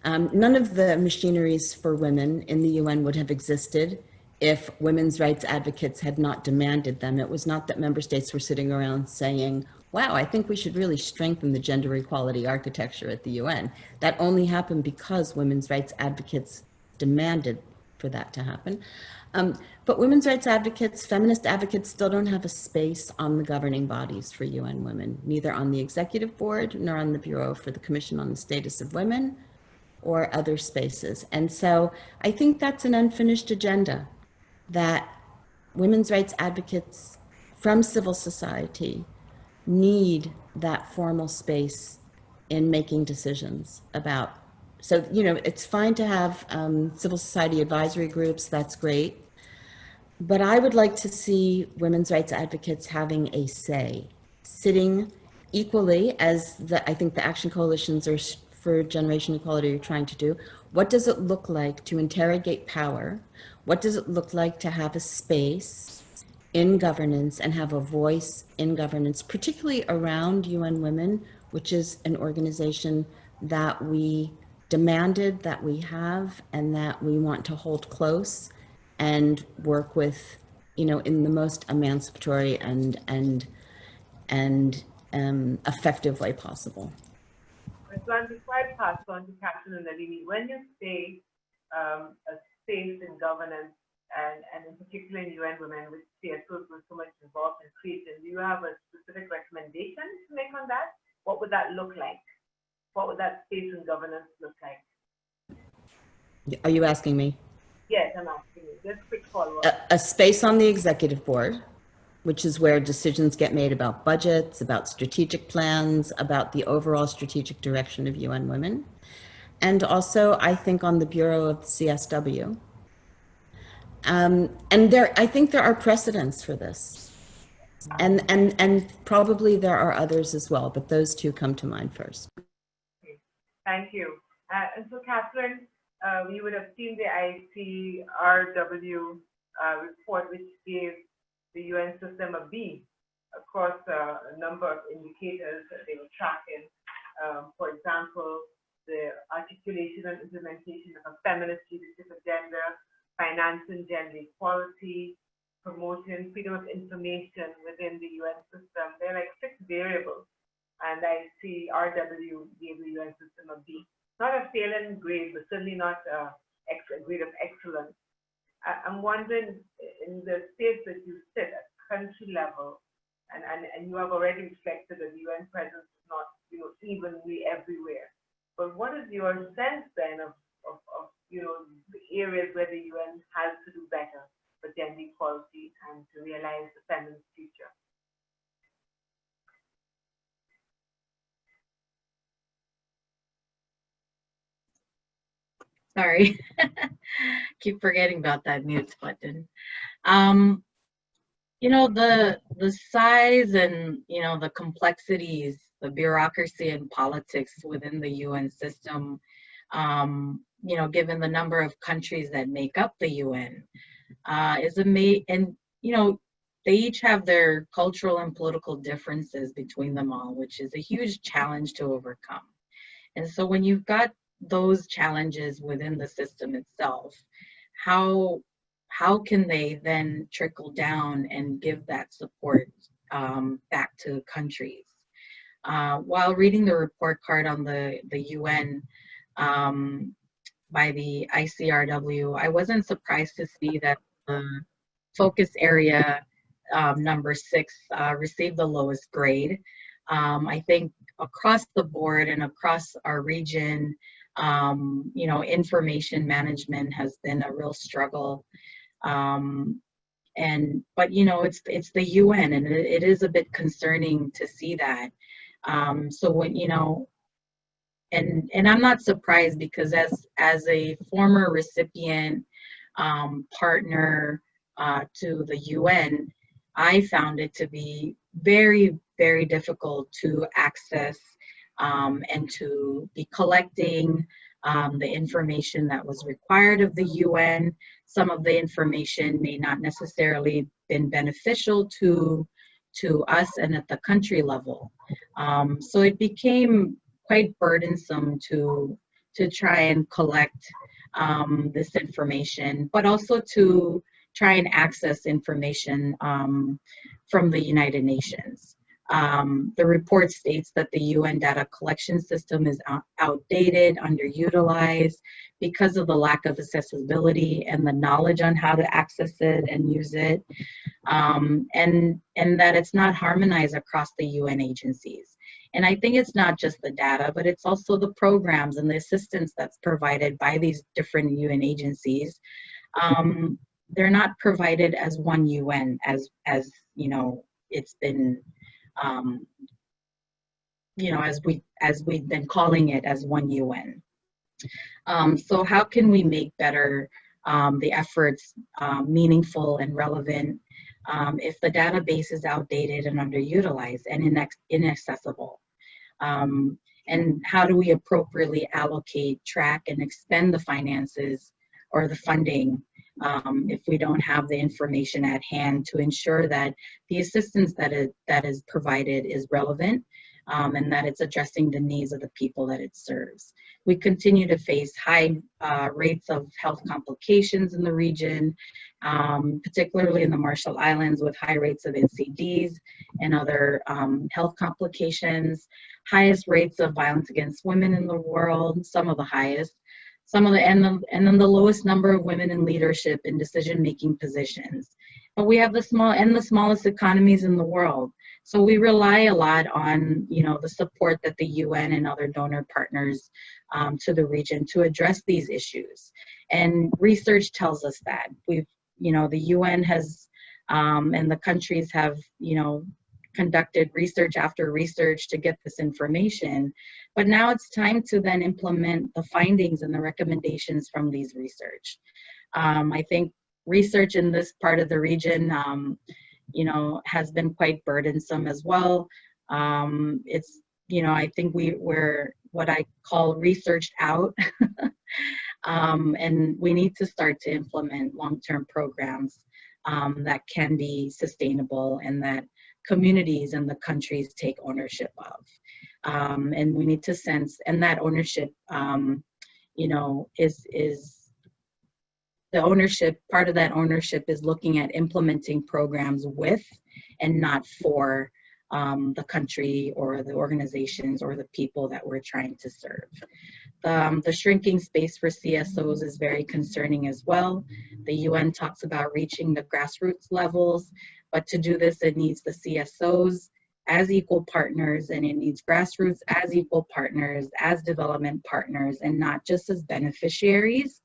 [SPEAKER 3] None of the machineries for women in the UN would have existed if women's rights advocates had not demanded them. It was not that member states were sitting around saying, wow, I think we should really strengthen the gender equality architecture at the UN. That only happened because women's rights advocates demanded for that to happen. But women's rights advocates, feminist advocates, still don't have a space on the governing bodies for UN Women, neither on the executive board nor on the Bureau for the Commission on the Status of Women or other spaces. And so I think that's an unfinished agenda, that women's rights advocates from civil society need that formal space in making decisions about. So, it's fine to have civil society advisory groups, that's great. But I would like to see women's rights advocates having a say, sitting equally as I think the action coalitions are for generation equality are trying to do. What does it look like to interrogate power? What does it look like to have a space in governance and have a voice in governance, particularly around UN Women, which is an organization that we demanded, that we have, and that we want to hold close and work with, in the most emancipatory and effective way possible.
[SPEAKER 2] So before I pass on to Kathryn and Nalini, when you say a space in governance, and in particular in UN Women, which CSOs were so much involved in creating, do you have a specific recommendation to make on that? What would that look like? What would that space in governance look like?
[SPEAKER 3] Are you asking me?
[SPEAKER 2] Yes, I'm asking you. Just a quick follow-up.
[SPEAKER 3] A space on the executive board, which is where decisions get made about budgets, about strategic plans, about the overall strategic direction of UN Women. And also, I think, on the Bureau of the CSW. And I think there are precedents for this. And probably there are others as well, but those two come to mind first.
[SPEAKER 2] Thank you. And so, Kathryn, you would have seen the ICRW report, which gave the UN system a B across a number of indicators that they were tracking. For example, the articulation and implementation of a feminist leadership agenda, financing gender equality, promoting freedom of information within the UN system. They're like 6 variables. And ICRW gave the UN system a B. Not a failing grade, but certainly not a grade of excellence. I'm wondering, in the space that you sit at country level, And you have already reflected that the UN presence is not, evenly everywhere. But what is your sense then of the areas where the UN has to do better for gender equality and to realize the feminist future?
[SPEAKER 5] Sorry, keep forgetting about that mute button. The size and, the complexities, the bureaucracy and politics within the UN system, given the number of countries that make up the UN, is amazing. And, they each have their cultural and political differences between them all, which is a huge challenge to overcome. And so when you've got those challenges within the system itself, how can they then trickle down and give that support back to countries? While reading the report card on the UN by the ICRW, I wasn't surprised to see that the focus area number 6 received the lowest grade. I think across the board and across our region, information management has been a real struggle. But it's the UN, and it is a bit concerning to see that. So when and I'm not surprised, because as a former recipient partner to the UN, I found it to be very, very difficult to access and to be collecting the information that was required of the UN. Some of the information may not necessarily been beneficial to us and at the country level. So it became quite burdensome to try and collect this information, but also to try and access information from the United Nations. The report states that the UN data collection system is outdated, underutilized because of the lack of accessibility and the knowledge on how to access it and use it, and that it's not harmonized across the UN agencies. And I think it's not just the data, but it's also the programs and the assistance that's provided by these different UN agencies. They're not provided as one UN, as it's been, as we've been calling it, as one UN. So how can we make better the efforts meaningful and relevant if the database is outdated and underutilized and inaccessible? And how do we appropriately allocate, track, and expend the finances or the funding if we don't have the information at hand to ensure that the assistance that is provided is relevant and that it's addressing the needs of the people that it serves? We continue to face high rates of health complications in the region, particularly in the Marshall Islands, with high rates of NCDs and other health complications, highest rates of violence against women in the world, some of the highest, and then the lowest number of women in leadership and decision-making positions. But we have the smallest economies in the world. So we rely a lot on, the support that the UN and other donor partners to the region to address these issues. And research tells us that the UN has, and the countries have, conducted research after research to get this information. But now it's time to then implement the findings and the recommendations from these research. I think research in this part of the region, has been quite burdensome as well. It's, I think we're what I call researched out. And we need to start to implement long-term programs that can be sustainable and that communities and the countries take ownership of. And we need to sense, and that ownership, is the ownership, part of that ownership is looking at implementing programs with and not for the country or the organizations or the people that we're trying to serve. The shrinking space for CSOs is very concerning as well. The UN talks about reaching the grassroots levels, but to do this, it needs the CSOs as equal partners, and it needs grassroots as equal partners, as development partners, and not just as beneficiaries.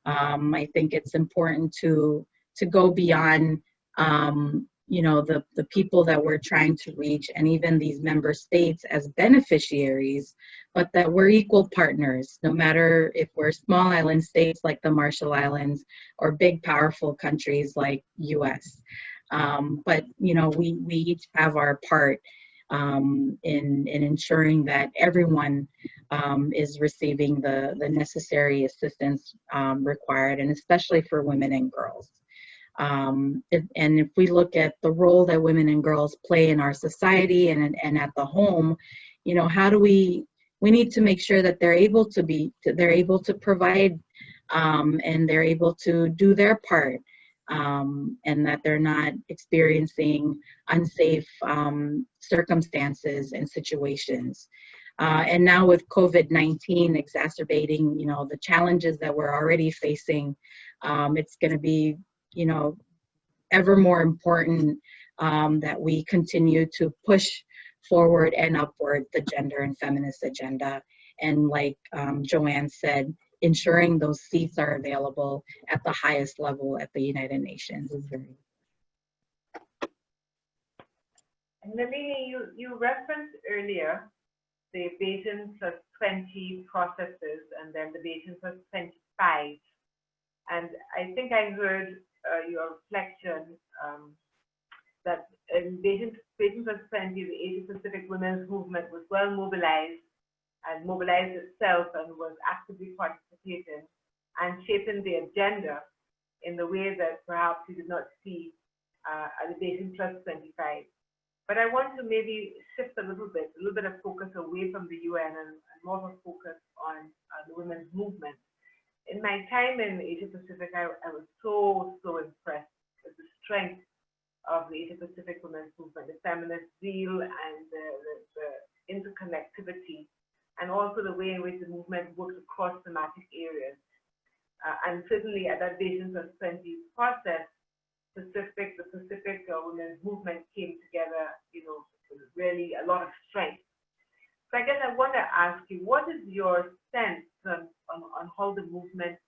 [SPEAKER 5] I think it's important to go beyond the people that we're trying to reach, and even these member states as beneficiaries, but that we're equal partners, no matter if we're small island states like the Marshall Islands or big powerful countries like US. But we each have our part in ensuring that everyone is receiving the necessary assistance required, and especially for women and girls. And if we look at the role that women and girls play in our society and at the home, how do we need to make sure that they're able to provide and they're able to do their part, and that they're not experiencing unsafe circumstances and situations. And now with COVID-19 exacerbating, the challenges that we're already facing, it's going to be ever more important that we continue to push forward and upward the gender and feminist agenda. And like Joanne said, ensuring those seats are available at the highest level at the United Nations is very.
[SPEAKER 2] Nalini, you referenced earlier the Beijing +20 processes and then the Beijing +25. And I think I heard your reflection that in Beijing +20, the Asia Pacific Women's Movement was well mobilized and mobilized itself and was actively participating and shaping the agenda in the way that perhaps we did not see at the Beijing +25. But I want to maybe shift a little bit of focus away from the UN and more of a focus on the women's movement. In my time in Asia Pacific, I was so impressed with the strength of the Asia Pacific Women's Movement, the feminist zeal and the interconnectivity, and also the way in which the movement works across thematic areas. And certainly at that Beijing +20 process, the Pacific Women's Movement came together, with really a lot of strength. So I guess I want to ask you, what is your sense on how the movement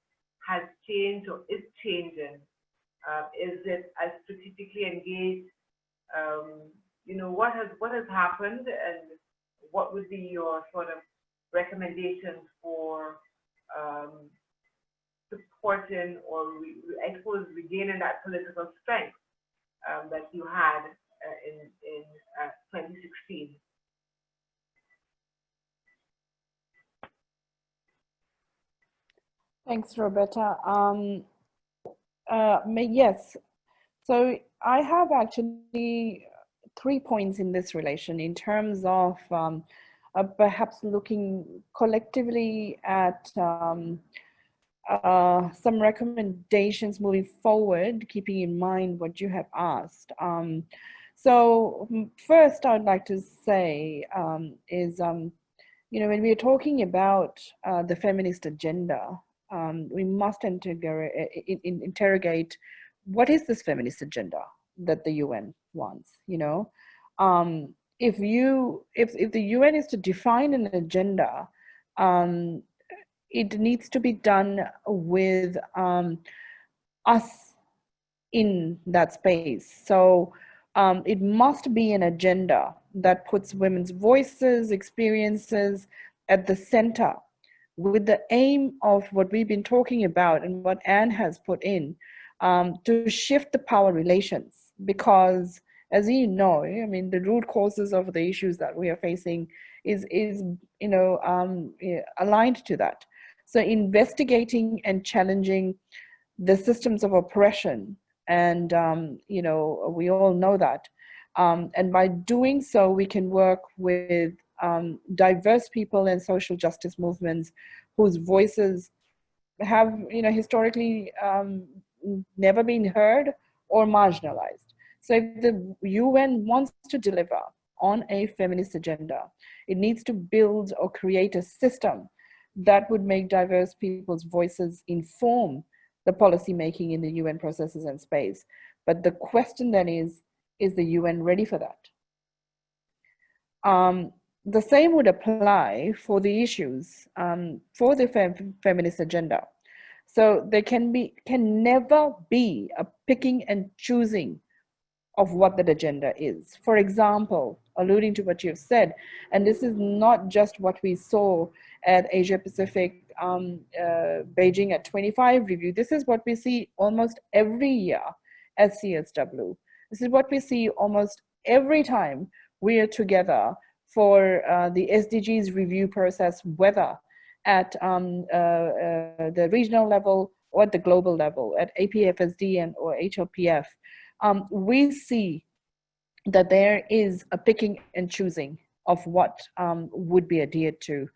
[SPEAKER 2] has changed or is changing? Is it as strategically engaged? What has happened, and what would be your sort of recommendations for supporting or I suppose regaining that political strength that you had in 2016?
[SPEAKER 4] Thanks, Roberta. Yes, so I have actually 3 points in this relation in terms of perhaps looking collectively at some recommendations moving forward, keeping in mind what you have asked. So first I'd like to say is, when we are talking about the feminist agenda, we must interrogate what is this feminist agenda that the UN wants. If the UN is to define an agenda, it needs to be done with us in that space. So it must be an agenda that puts women's voices, experiences at the center, with the aim of what we've been talking about and what Anne has put in, to shift the power relations. Because as you know, I mean, the root causes of the issues that we are facing is aligned to that. So investigating and challenging the systems of oppression, and we all know that. And by doing so, we can work with diverse people and social justice movements whose voices have, historically never been heard or marginalized. So if the UN wants to deliver on a feminist agenda, it needs to build or create a system that would make diverse people's voices inform the policy making in the UN processes and space. But the question then is the UN ready for that? The same would apply for the issues for the feminist agenda. So there can never be a picking and choosing of what that agenda is. For example, alluding to what you've said, and this is not just what we saw at Asia Pacific Beijing at 25 review. This is what we see almost every year at CSW. This is what we see almost every time we are together for the SDGs review process, whether at the regional level or at the global level, at APFSD and or HLPF. We see that there is a picking and choosing of what would be adhered to.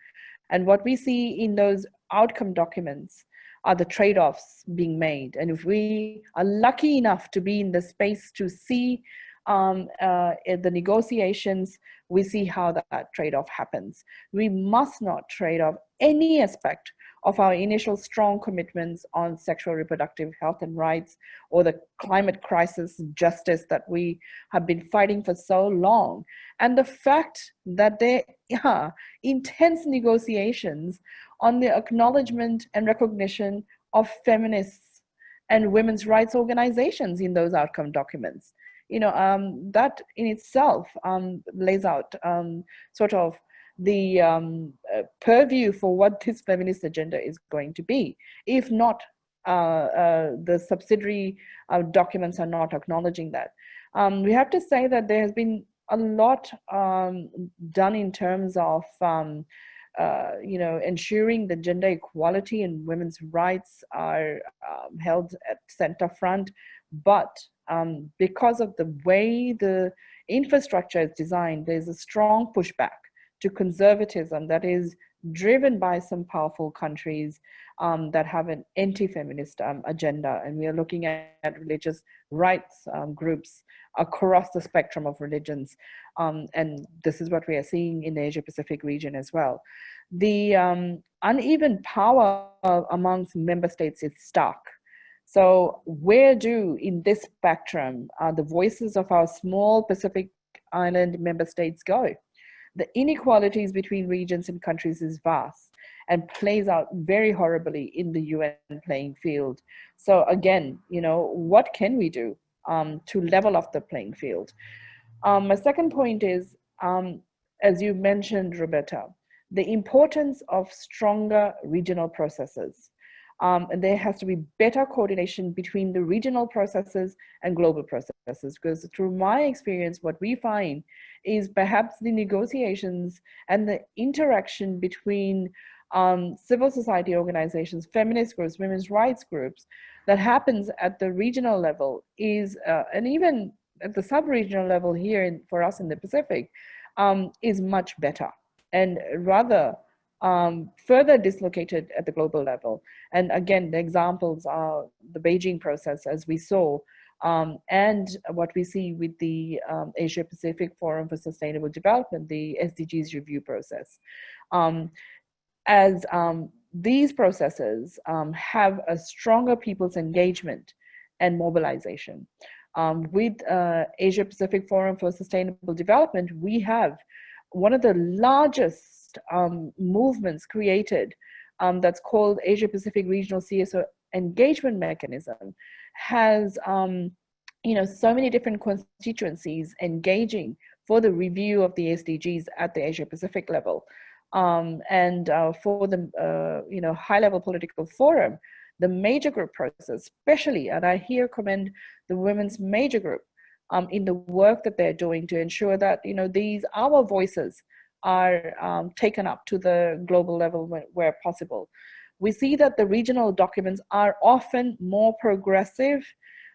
[SPEAKER 4] And what we see in those outcome documents are the trade-offs being made. And if we are lucky enough to be in the space to see the negotiations, we see how that trade-off happens. We must not trade off any aspect of our initial strong commitments on sexual reproductive health and rights, or the climate crisis justice that we have been fighting for so long. And the fact that there are intense negotiations on the acknowledgement and recognition of feminists and women's rights organizations in those outcome documents. That in itself lays out sort of the purview for what this feminist agenda is going to be. If not, the subsidiary documents are not acknowledging that. We have to say that there has been a lot done in terms of ensuring that gender equality and women's rights are held at center front, but because of the way the infrastructure is designed, there's a strong pushback to conservatism that is driven by some powerful countries that have an anti-feminist agenda. And we are looking at religious rights groups across the spectrum of religions. And this is what we are seeing in the Asia Pacific region as well. The uneven power amongst member states is stark. So where do, in this spectrum, the voices of our small Pacific Island member states go? The inequalities between regions and countries is vast and plays out very horribly in the UN playing field. So again, what can we do to level off the playing field? My second point is, as you mentioned, Roberta, the importance of stronger regional processes. And there has to be better coordination between the regional processes and global processes, because through my experience, what we find is perhaps the negotiations and the interaction between civil society organizations, feminist groups, women's rights groups, that happens at the regional level is, and even at the sub-regional level here for us in the Pacific, is much better and rather further dislocated at the global level. And again, the examples are the Beijing process, as we saw, and what we see with the Asia Pacific Forum for Sustainable Development, the SDGs review process. As these processes have a stronger people's engagement and mobilization. With Asia Pacific Forum for Sustainable Development, we have one of the largest movements created that's called Asia Pacific Regional CSO Engagement Mechanism, has so many different constituencies engaging for the review of the SDGs at the Asia Pacific level. And for the high-level political forum, the major group process, especially, and I here commend the women's major group in the work that they're doing to ensure that our voices are taken up to the global level where possible. We see that the regional documents are often more progressive,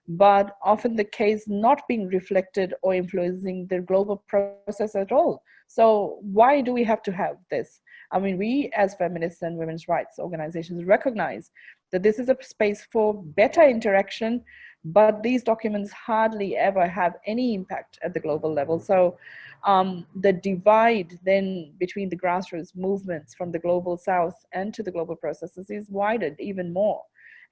[SPEAKER 4] but often the case not being reflected or influencing the global process at all. So why do we have to have this? I mean, we as feminists and women's rights organizations recognize that this is a space for better interaction, but these documents hardly ever have any impact at the global level. So the divide then between the grassroots movements from the global south and to the global processes is widened even more.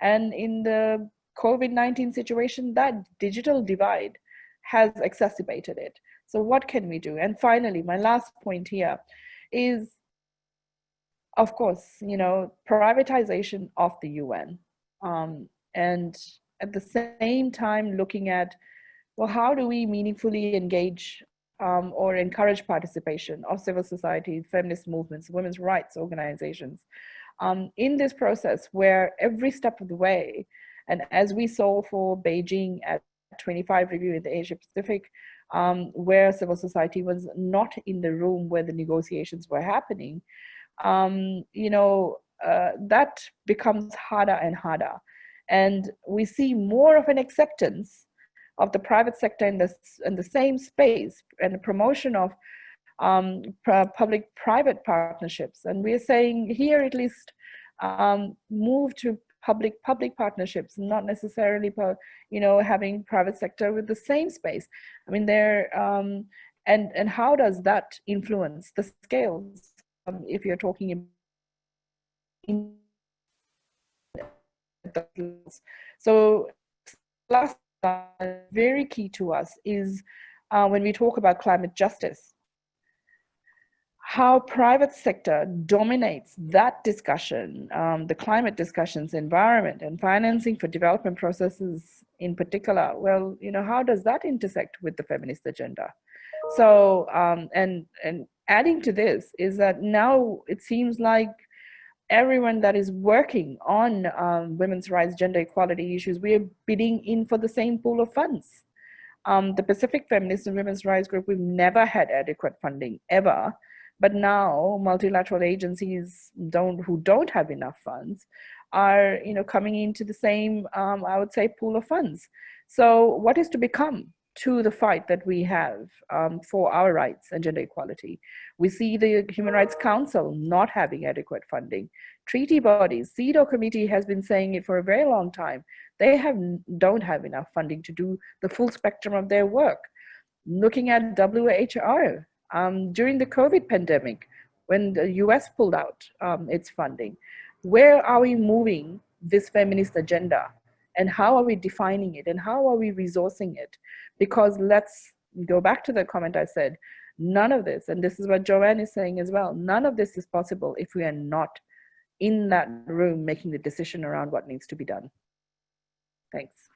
[SPEAKER 4] And in the COVID-19 situation, that digital divide has exacerbated it. So what can we do? And finally, my last point here is, of course, you know, privatization of the UN. And at the same time looking at, well, how do we meaningfully engage or encourage participation of civil society, feminist movements, women's rights organizations in this process where every step of the way, and as we saw for Beijing at 25 review in the Asia Pacific, where civil society was not in the room where the negotiations were happening, you know, that becomes harder and harder. And we see more of an acceptance of the private sector in the same space and the promotion of public-private partnerships. And we're saying here at least move to public-public partnerships, not necessarily, you know, having private sector with the same space. I mean, and how does that influence the scales? If you're talking in so last very key to us is when we talk about climate justice, how private sector dominates that discussion, the climate discussions, environment and financing for development processes in particular. Well, you know, how does that intersect with the feminist agenda? So, and adding to this is that now it seems like everyone that is working on women's rights, gender equality issues, we are bidding in for the same pool of funds. The Pacific Feminist and Women's Rights Group, we've never had adequate funding, ever. But now multilateral agencies who don't have enough funds are, you know, coming into the same, I would say, pool of funds. So what is to become to the fight that we have for our rights and gender equality? We see the Human Rights Council not having adequate funding. Treaty bodies, CEDAW committee has been saying it for a very long time. They don't have enough funding to do the full spectrum of their work. Looking at WHR, during the COVID pandemic, when the US pulled out its funding, where are we moving this feminist agenda? And how are we defining it? And how are we resourcing it? Because let's go back to the comment I said, none of this, and this is what Joanne is saying as well, none of this is possible if we are not in that room making the decision around what needs to be done. Thanks.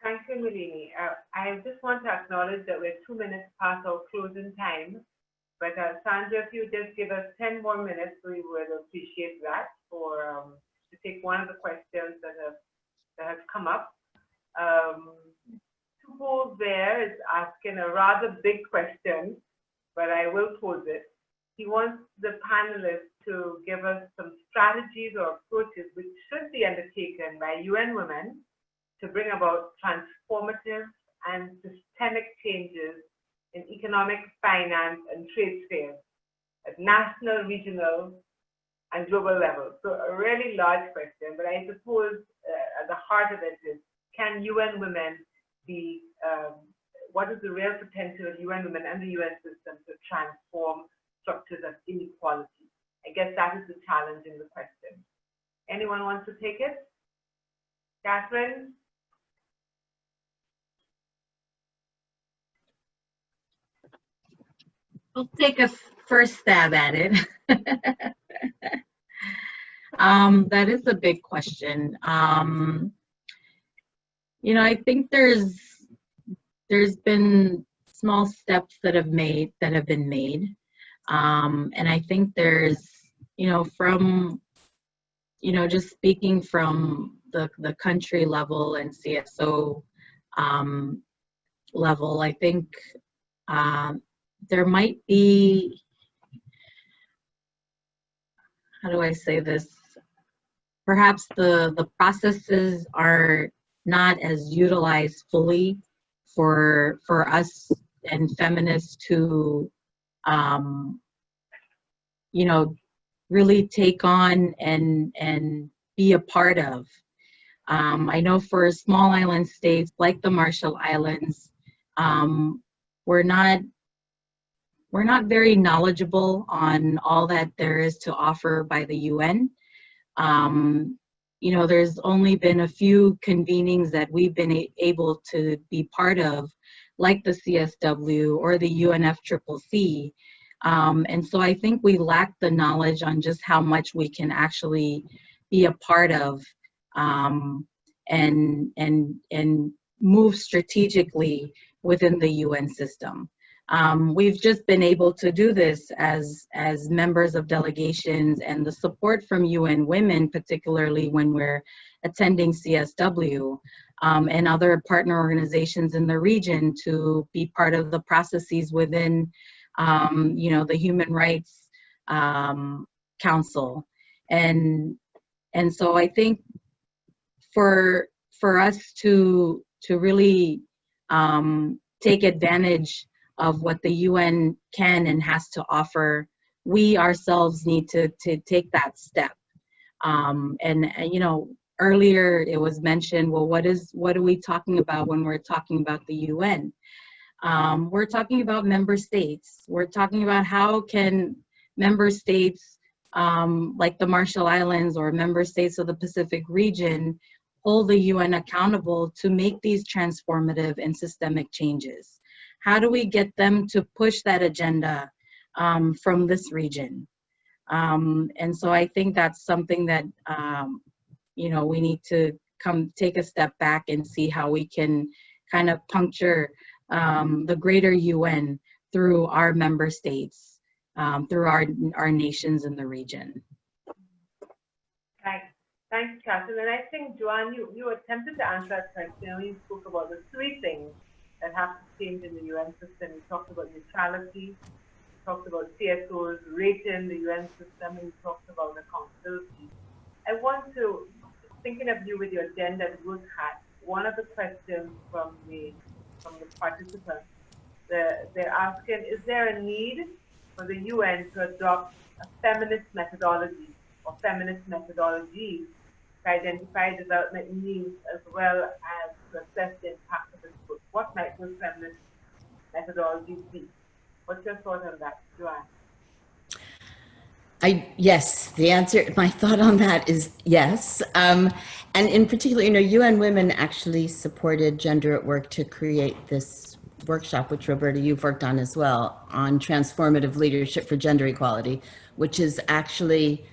[SPEAKER 2] Thank you, Nalini. I just want to acknowledge that we're 2 minutes past our closing time. But Sandra, if you just give us 10 more minutes, we would appreciate that for to take one of the questions that has come up. Tupo there is asking a rather big question, but I will pose it. He wants the panelists to give us some strategies or approaches which should be undertaken by UN women to bring about transformative and systemic changes in economic, finance, and trade spheres at national, regional, and global levels. So a really large question, but I suppose at the heart of it is, can UN women be, what is the real potential of UN women and the UN system to transform structures of inequality? I guess that is the challenge in the question. Anyone wants to take it? Kathryn?
[SPEAKER 5] I'll take a first stab at it. That is a big question. You know, I think there's been small steps that have been made, and I think there's, you know, from, you know, just speaking from the country level and CSO level, I think there might be, how do I say this? Perhaps the processes are not as utilized fully for us and feminists to you know, really take on and be a part of. I know for small island states like the Marshall Islands, we're not very knowledgeable on all that there is to offer by the UN. You know, there's only been a few convenings that we've been able to be part of, like the CSW or the UNFCCC. And so I think we lack the knowledge on just how much we can actually be a part of, and move strategically within the UN system. We've just been able to do this as members of delegations, and the support from UN Women, particularly when we're attending CSW, and other partner organizations in the region to be part of the processes within, you know, the Human Rights Council. And so I think for us to really take advantage of what the UN can and has to offer, we ourselves need to take that step. And you know, earlier it was mentioned, well, what are we talking about when we're talking about the UN? We're talking about member states. We're talking about how can member states like the Marshall Islands or member states of the Pacific region hold the UN accountable to make these transformative and systemic changes. How do we get them to push that agenda from this region? And so I think that's something that, you know, we need to take a step back and see how we can kind of puncture the greater UN through our member states, through our nations in the region.
[SPEAKER 2] Thanks, Kathryn. And I think, Joanne, you attempted to answer that question when you spoke about the three things that have to change in the UN system. You talked about neutrality, you talked about CSOs rating the UN system, and you talked about accountability. I want to, thinking of you with your gender and growth hat, one of the questions from the participants, they're asking, is there a need for the UN to adopt a feminist methodology or feminist methodologies to identify development needs as well as to assess the impact of its growth? What might those feminist methodologies be? What's your thought on that, Joanne?
[SPEAKER 3] Yes, the answer, my thought on that is yes. And in particular, you know, UN Women actually supported Gender at Work to create this workshop, which Roberta, you've worked on as well, on transformative leadership for gender equality, which is actually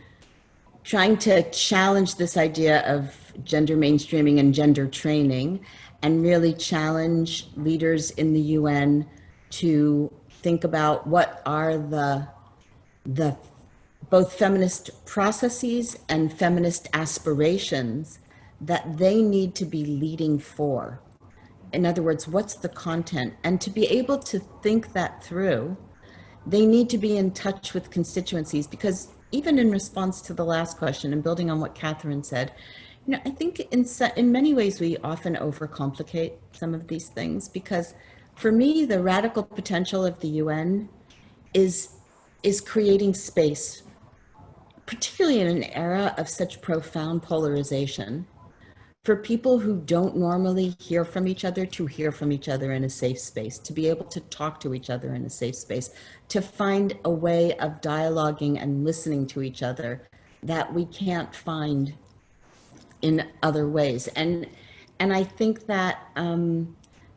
[SPEAKER 3] trying to challenge this idea of gender mainstreaming and gender training, and really challenge leaders in the UN to think about what are the both feminist processes and feminist aspirations that they need to be leading for. In other words, what's the content? And to be able to think that through, they need to be in touch with constituencies, because even in response to the last question and building on what Kathryn said, you know, I think in many ways we often overcomplicate some of these things, because for me, the radical potential of the UN is creating space, particularly in an era of such profound polarization, for people who don't normally hear from each other to hear from each other in a safe space, to be able to talk to each other in a safe space, to find a way of dialoguing and listening to each other that we can't find in other ways. And I think that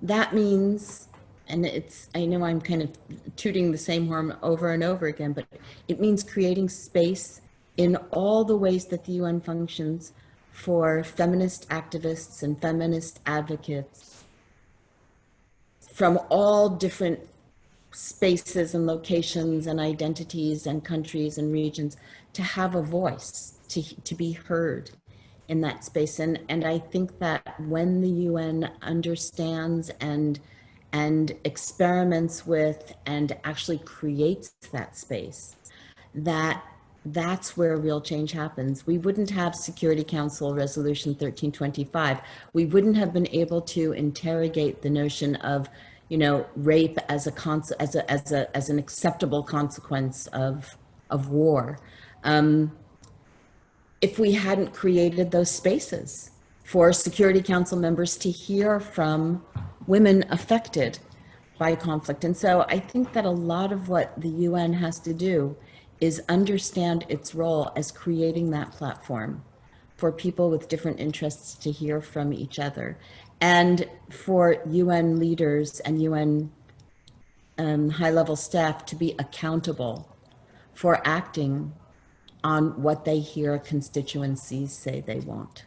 [SPEAKER 3] that means, and I know I'm kind of tooting the same horn over and over again, but it means creating space in all the ways that the UN functions for feminist activists and feminist advocates from all different spaces and locations and identities and countries and regions to have a voice, to be heard in that space. And I think that when the UN understands and experiments with and actually creates that space, that's where real change happens. We wouldn't have Security Council Resolution 1325. We wouldn't have been able to interrogate the notion of, you know, rape as an acceptable consequence of of war. If we hadn't created those spaces for Security Council members to hear from women affected by conflict. And so I think that a lot of what the UN has to do is understand its role as creating that platform for people with different interests to hear from each other, and for UN leaders and UN high-level staff to be accountable for acting on what they hear constituencies say they want.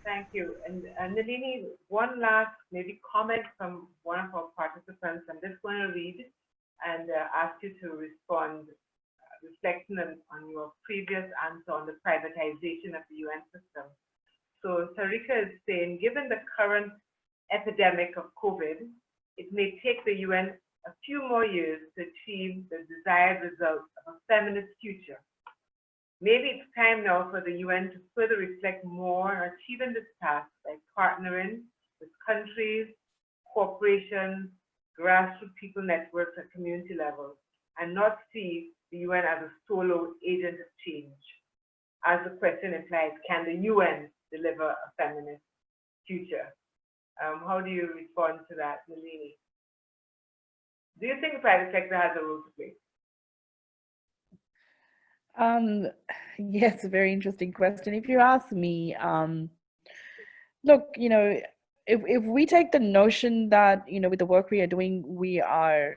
[SPEAKER 2] Thank you. And Nalini, one last maybe comment from one of our participants. I'm just going to read and ask you to respond, reflecting on your previous answer on the privatization of the UN system. So Sarika is saying, given the current epidemic of COVID, it may take the UN a few more years to achieve the desired results of a feminist future. Maybe it's time now for the UN to further reflect more on achieving this task by partnering with countries, corporations, grassroots people networks at community levels, and not see the UN as a solo agent of change. As the question implies, can the UN deliver a feminist future? How do you respond to that, Nalini? Do you think the private sector has a role to play?
[SPEAKER 4] Yes, a very interesting question. If you ask me, look, you know, if we take the notion that, you know, with the work we are doing, we are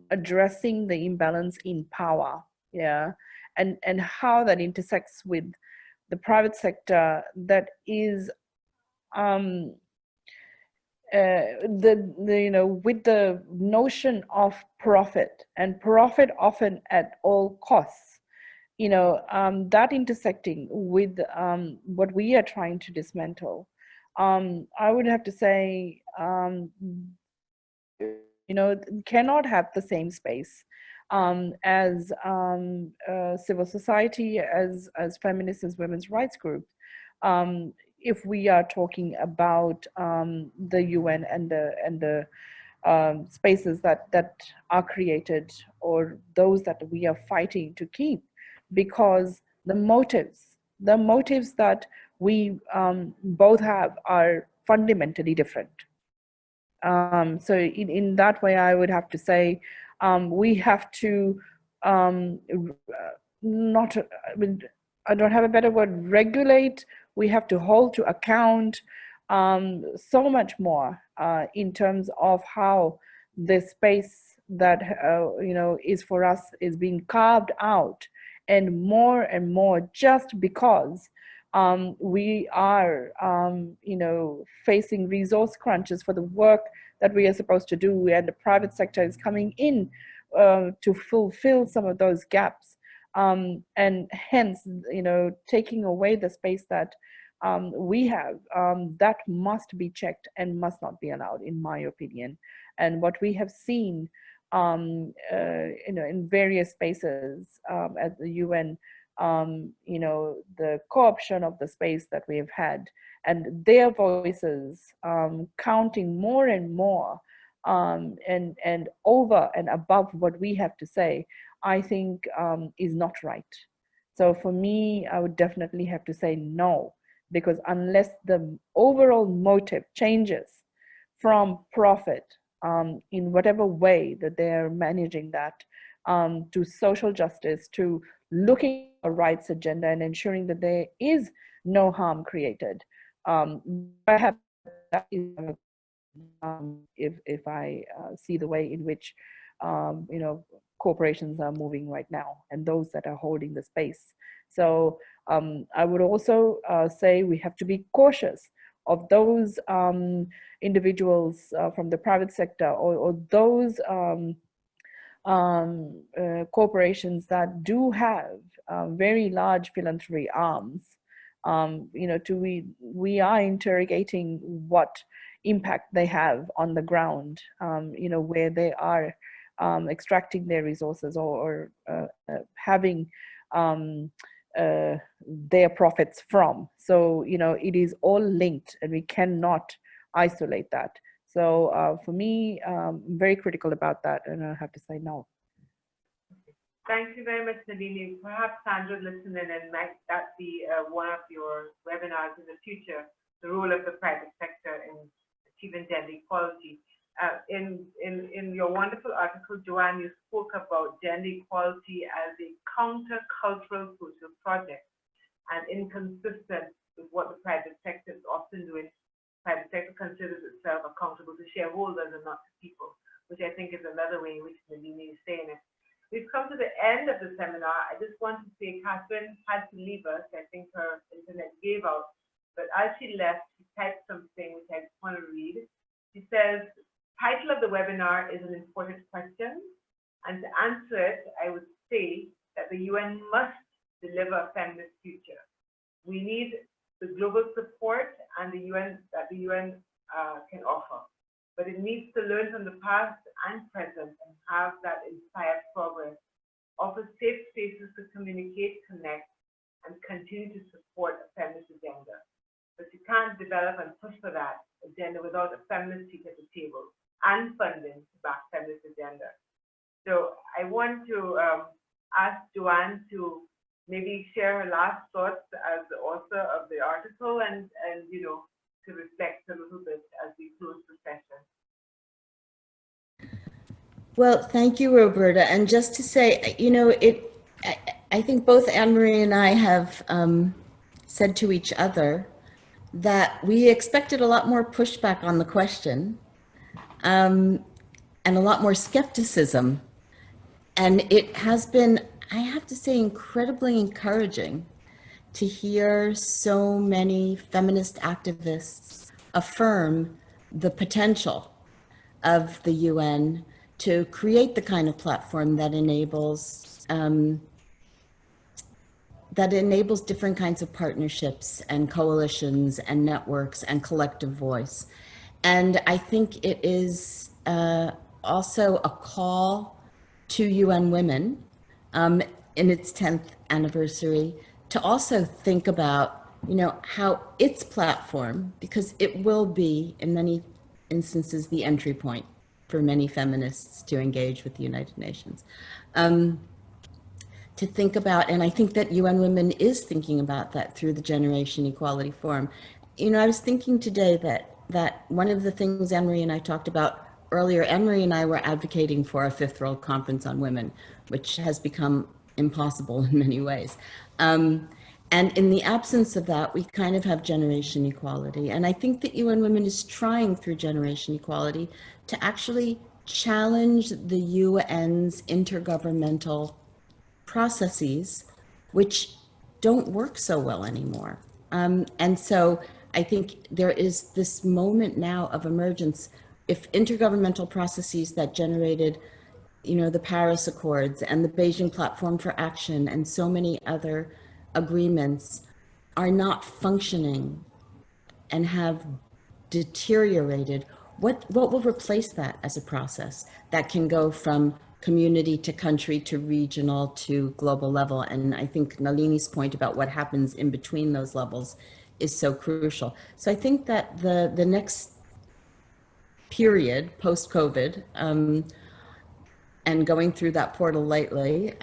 [SPEAKER 4] addressing the imbalance in power, yeah, and how that intersects with the private sector, that is you know, with the notion of profit, and profit often at all costs, you know, that intersecting with what we are trying to dismantle, I would have to say, you know, cannot have the same space as civil society, as feminists, as women's rights groups. If we are talking about the UN and the spaces that are created, or those that we are fighting to keep, because the motives that we both have are fundamentally different. So in that way, I would have to say we have to not, I don't have a better word, regulate. We have to hold to account so much more in terms of how the space that you know, is for us is being carved out, and more just because we are you know, facing resource crunches for the work that we are supposed to do, and the private sector is coming in to fulfill some of those gaps, and hence, you know, taking away the space that we have, that must be checked and must not be allowed, in my opinion. And what we have seen you know, in various spaces at the UN, you know, the co-option of the space that we have had, and their voices counting more and more, and over and above what we have to say, I think is not right. So for me, I would definitely have to say no, because unless the overall motive changes from profit in whatever way that they're managing that, to social justice, to looking at a rights agenda and ensuring that there is no harm created, I have that is, if I see the way in which you know, corporations are moving right now, and those that are holding the space. So I would also say we have to be cautious of those individuals from the private sector, or those corporations that do have very large philanthropy arms. You know, we are interrogating what impact they have on the ground, you know, where they are extracting their resources, or having their profits from. So, you know, it is all linked, and we cannot isolate that. So for me, I'm very critical about that, and I have to say no.
[SPEAKER 2] Thank you very much, Nalini. Perhaps Sandra listening and might that be one of your webinars in the future, the role of the private sector in achieving gender equality. In your wonderful article, Joanne, you spoke about gender equality as a counter-cultural social project and inconsistent with what the private sector is often doing. Private sector considers itself accountable to shareholders and not to people, which I think is another way in which Nalini is saying it. We've come to the end of the seminar. I just want to say Kathryn had to leave us. I think her internet gave out. But as she left, she typed something which I just want to read. She says, title of the webinar is an important question. And to answer it, I would say that the UN must deliver a feminist future. We need the global support and the UN that the UN can offer. But it needs to learn from the past and present and have that inspired progress, offer safe spaces to communicate, connect, and continue to support a feminist agenda. But you can't develop and push for that agenda without a feminist seat at the table and funding to back feminist agenda. So I want to ask Joanne to maybe share her last thoughts as the author of the article and you know, to reflect a little bit as we close the session.
[SPEAKER 3] Well, thank you, Roberta. And just to say, you know, I think both Anne-Marie and I have said to each other that we expected a lot more pushback on the question and a lot more skepticism. And it has been, I have to say, incredibly encouraging to hear so many feminist activists affirm the potential of the UN to create the kind of platform that enables different kinds of partnerships and coalitions and networks and collective voice. And I think it is also a call to UN Women in its 10th anniversary to also think about, you know, how its platform, because it will be in many instances the entry point for many feminists to engage with the United Nations. To think about, and I think that UN Women is thinking about that through the Generation Equality Forum. You know, I was thinking today that one of the things Anne-Marie and I talked about earlier, Anne-Marie and I were advocating for a Fifth World Conference on Women, which has become impossible in many ways. And in the absence of that, we kind of have generation equality. And I think that UN Women is trying through generation equality to actually challenge the UN's intergovernmental processes, which don't work so well anymore. And so I think there is this moment now of emergence. If intergovernmental processes that generated, you know, the Paris Accords and the Beijing Platform for Action and so many other agreements are not functioning and have deteriorated, what will replace that as a process that can go from community to country to regional to global level? And I think Nalini's point about what happens in between those levels is so crucial. So I think that the next period post-COVID, and going through that portal lately,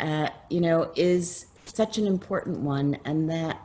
[SPEAKER 3] you know, is such an important one, and that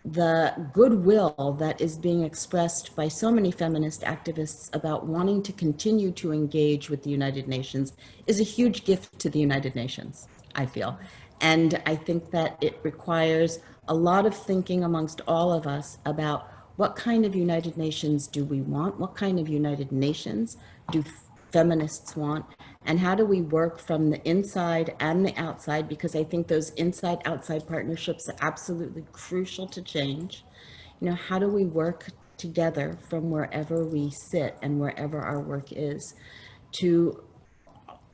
[SPEAKER 3] the goodwill that is being expressed by so many feminist activists about wanting to continue to engage with the United Nations is a huge gift to the United Nations, I feel. And I think that it requires a lot of thinking amongst all of us about what kind of United Nations do we want? What kind of United Nations do feminists want? And how do we work from the inside and the outside? Because I think those inside-outside partnerships are absolutely crucial to change. You know, how do we work together from wherever we sit and wherever our work is to,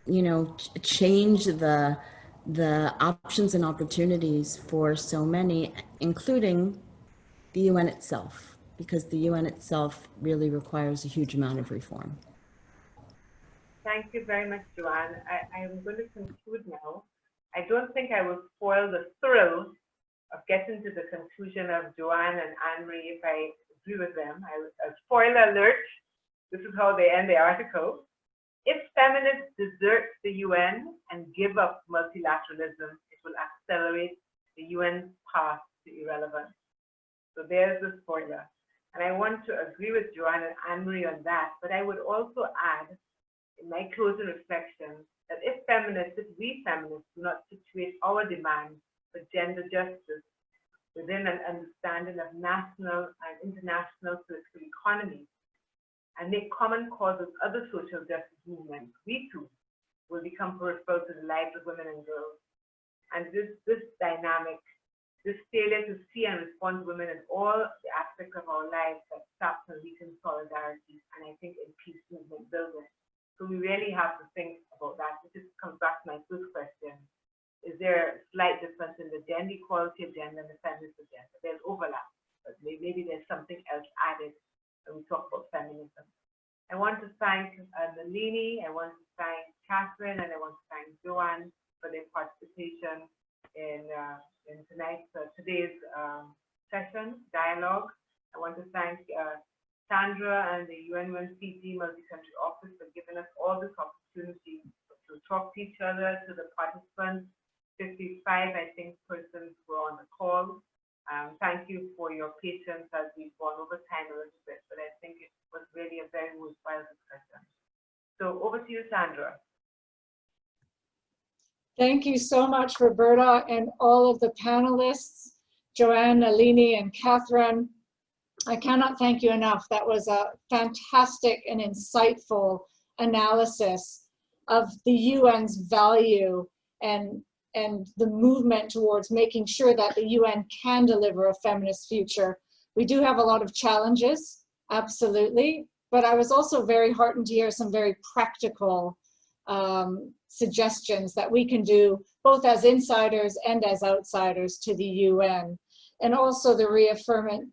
[SPEAKER 3] you know, change the options and opportunities for so many, including the UN itself, because the UN itself really requires a huge amount of reform.
[SPEAKER 2] Thank you very much, Joanne. I am going to conclude now. I don't think I will spoil the thrill of getting to the conclusion of Joanne and Anne-Marie if I agree with them. A spoiler alert, this is how they end the article. If feminists desert the UN and give up multilateralism, it will accelerate the UN's path to irrelevance. So there's the spoiler. And I want to agree with Joanne and Anne-Marie on that, but I would also add in my closing reflection that if we feminists do not situate our demands for gender justice within an understanding of national and international political economy and make common cause with other social justice movements, we too will become peripheral to the lives of women and girls. And this dynamic, this failure to see and respond to women in all the aspects of our lives that stops and weakens solidarity, and I think in peace movement building. So we really have to think about that. This comes back to my first question. Is there a slight difference in the gender equality agenda and the feminist agenda? There's overlap, but maybe there's something else added when we talk about feminism. I want to thank Nalini, I want to thank Kathryn, and I want to thank Joanne for their participation in today's session, dialogue. I want to thank Sandra and the UN Women Fiji Multi-Country Office for giving us all this opportunity to talk to each other, to the participants, 55, I think, persons were on the call. Thank you for your patience as we've gone over time a little bit, but I think it was really a very worthwhile discussion. So over to you, Sandra.
[SPEAKER 1] Thank you so much, Roberta, and all of the panelists, Joanne, Nalini, and Kathryn. I cannot thank you enough. That was a fantastic and insightful analysis of the UN's value and the movement towards making sure that the UN can deliver a feminist future. We do have a lot of challenges, absolutely, but I was also very heartened to hear some very practical suggestions that we can do both as insiders and as outsiders to the UN, and also the reaffirmation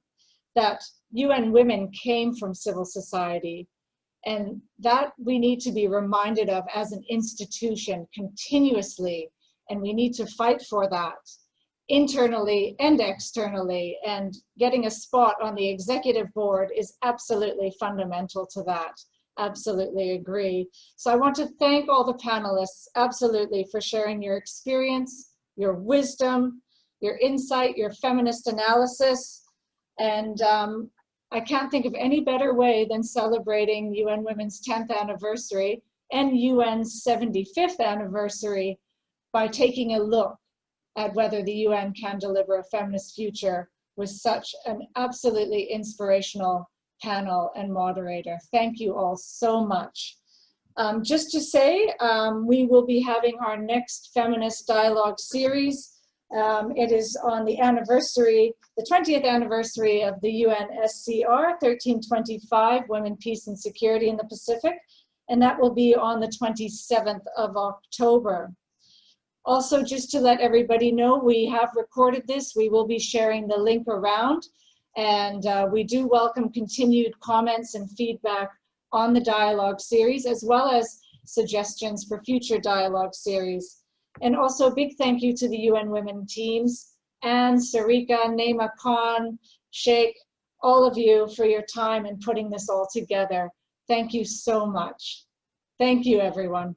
[SPEAKER 1] that UN women came from civil society, and that we need to be reminded of as an institution continuously, and we need to fight for that internally and externally, and getting a spot on the executive board is absolutely fundamental to that. Absolutely agree. So I want to thank all the panelists, absolutely, for sharing your experience, your wisdom, your insight, your feminist analysis. And I can't think of any better way than celebrating UN Women's 10th anniversary and UN's 75th anniversary by taking a look at whether the UN can deliver a feminist future with such an absolutely inspirational panel and moderator. Thank you all so much. Just to say, we will be having our next Feminist Dialogue series. It is on the anniversary, the 20th anniversary of the UNSCR 1325, Women, Peace and Security in the Pacific, and that will be on the 27th of October. Also, just to let everybody know, we have recorded this. We will be sharing the link around, and we do welcome continued comments and feedback on the dialogue series, as well as suggestions for future dialogue series. And also big thank you to the UN Women teams, Anne, Sarika, Naima Khan, Sheikh, all of you for your time in putting this all together. Thank you so much. Thank you, everyone.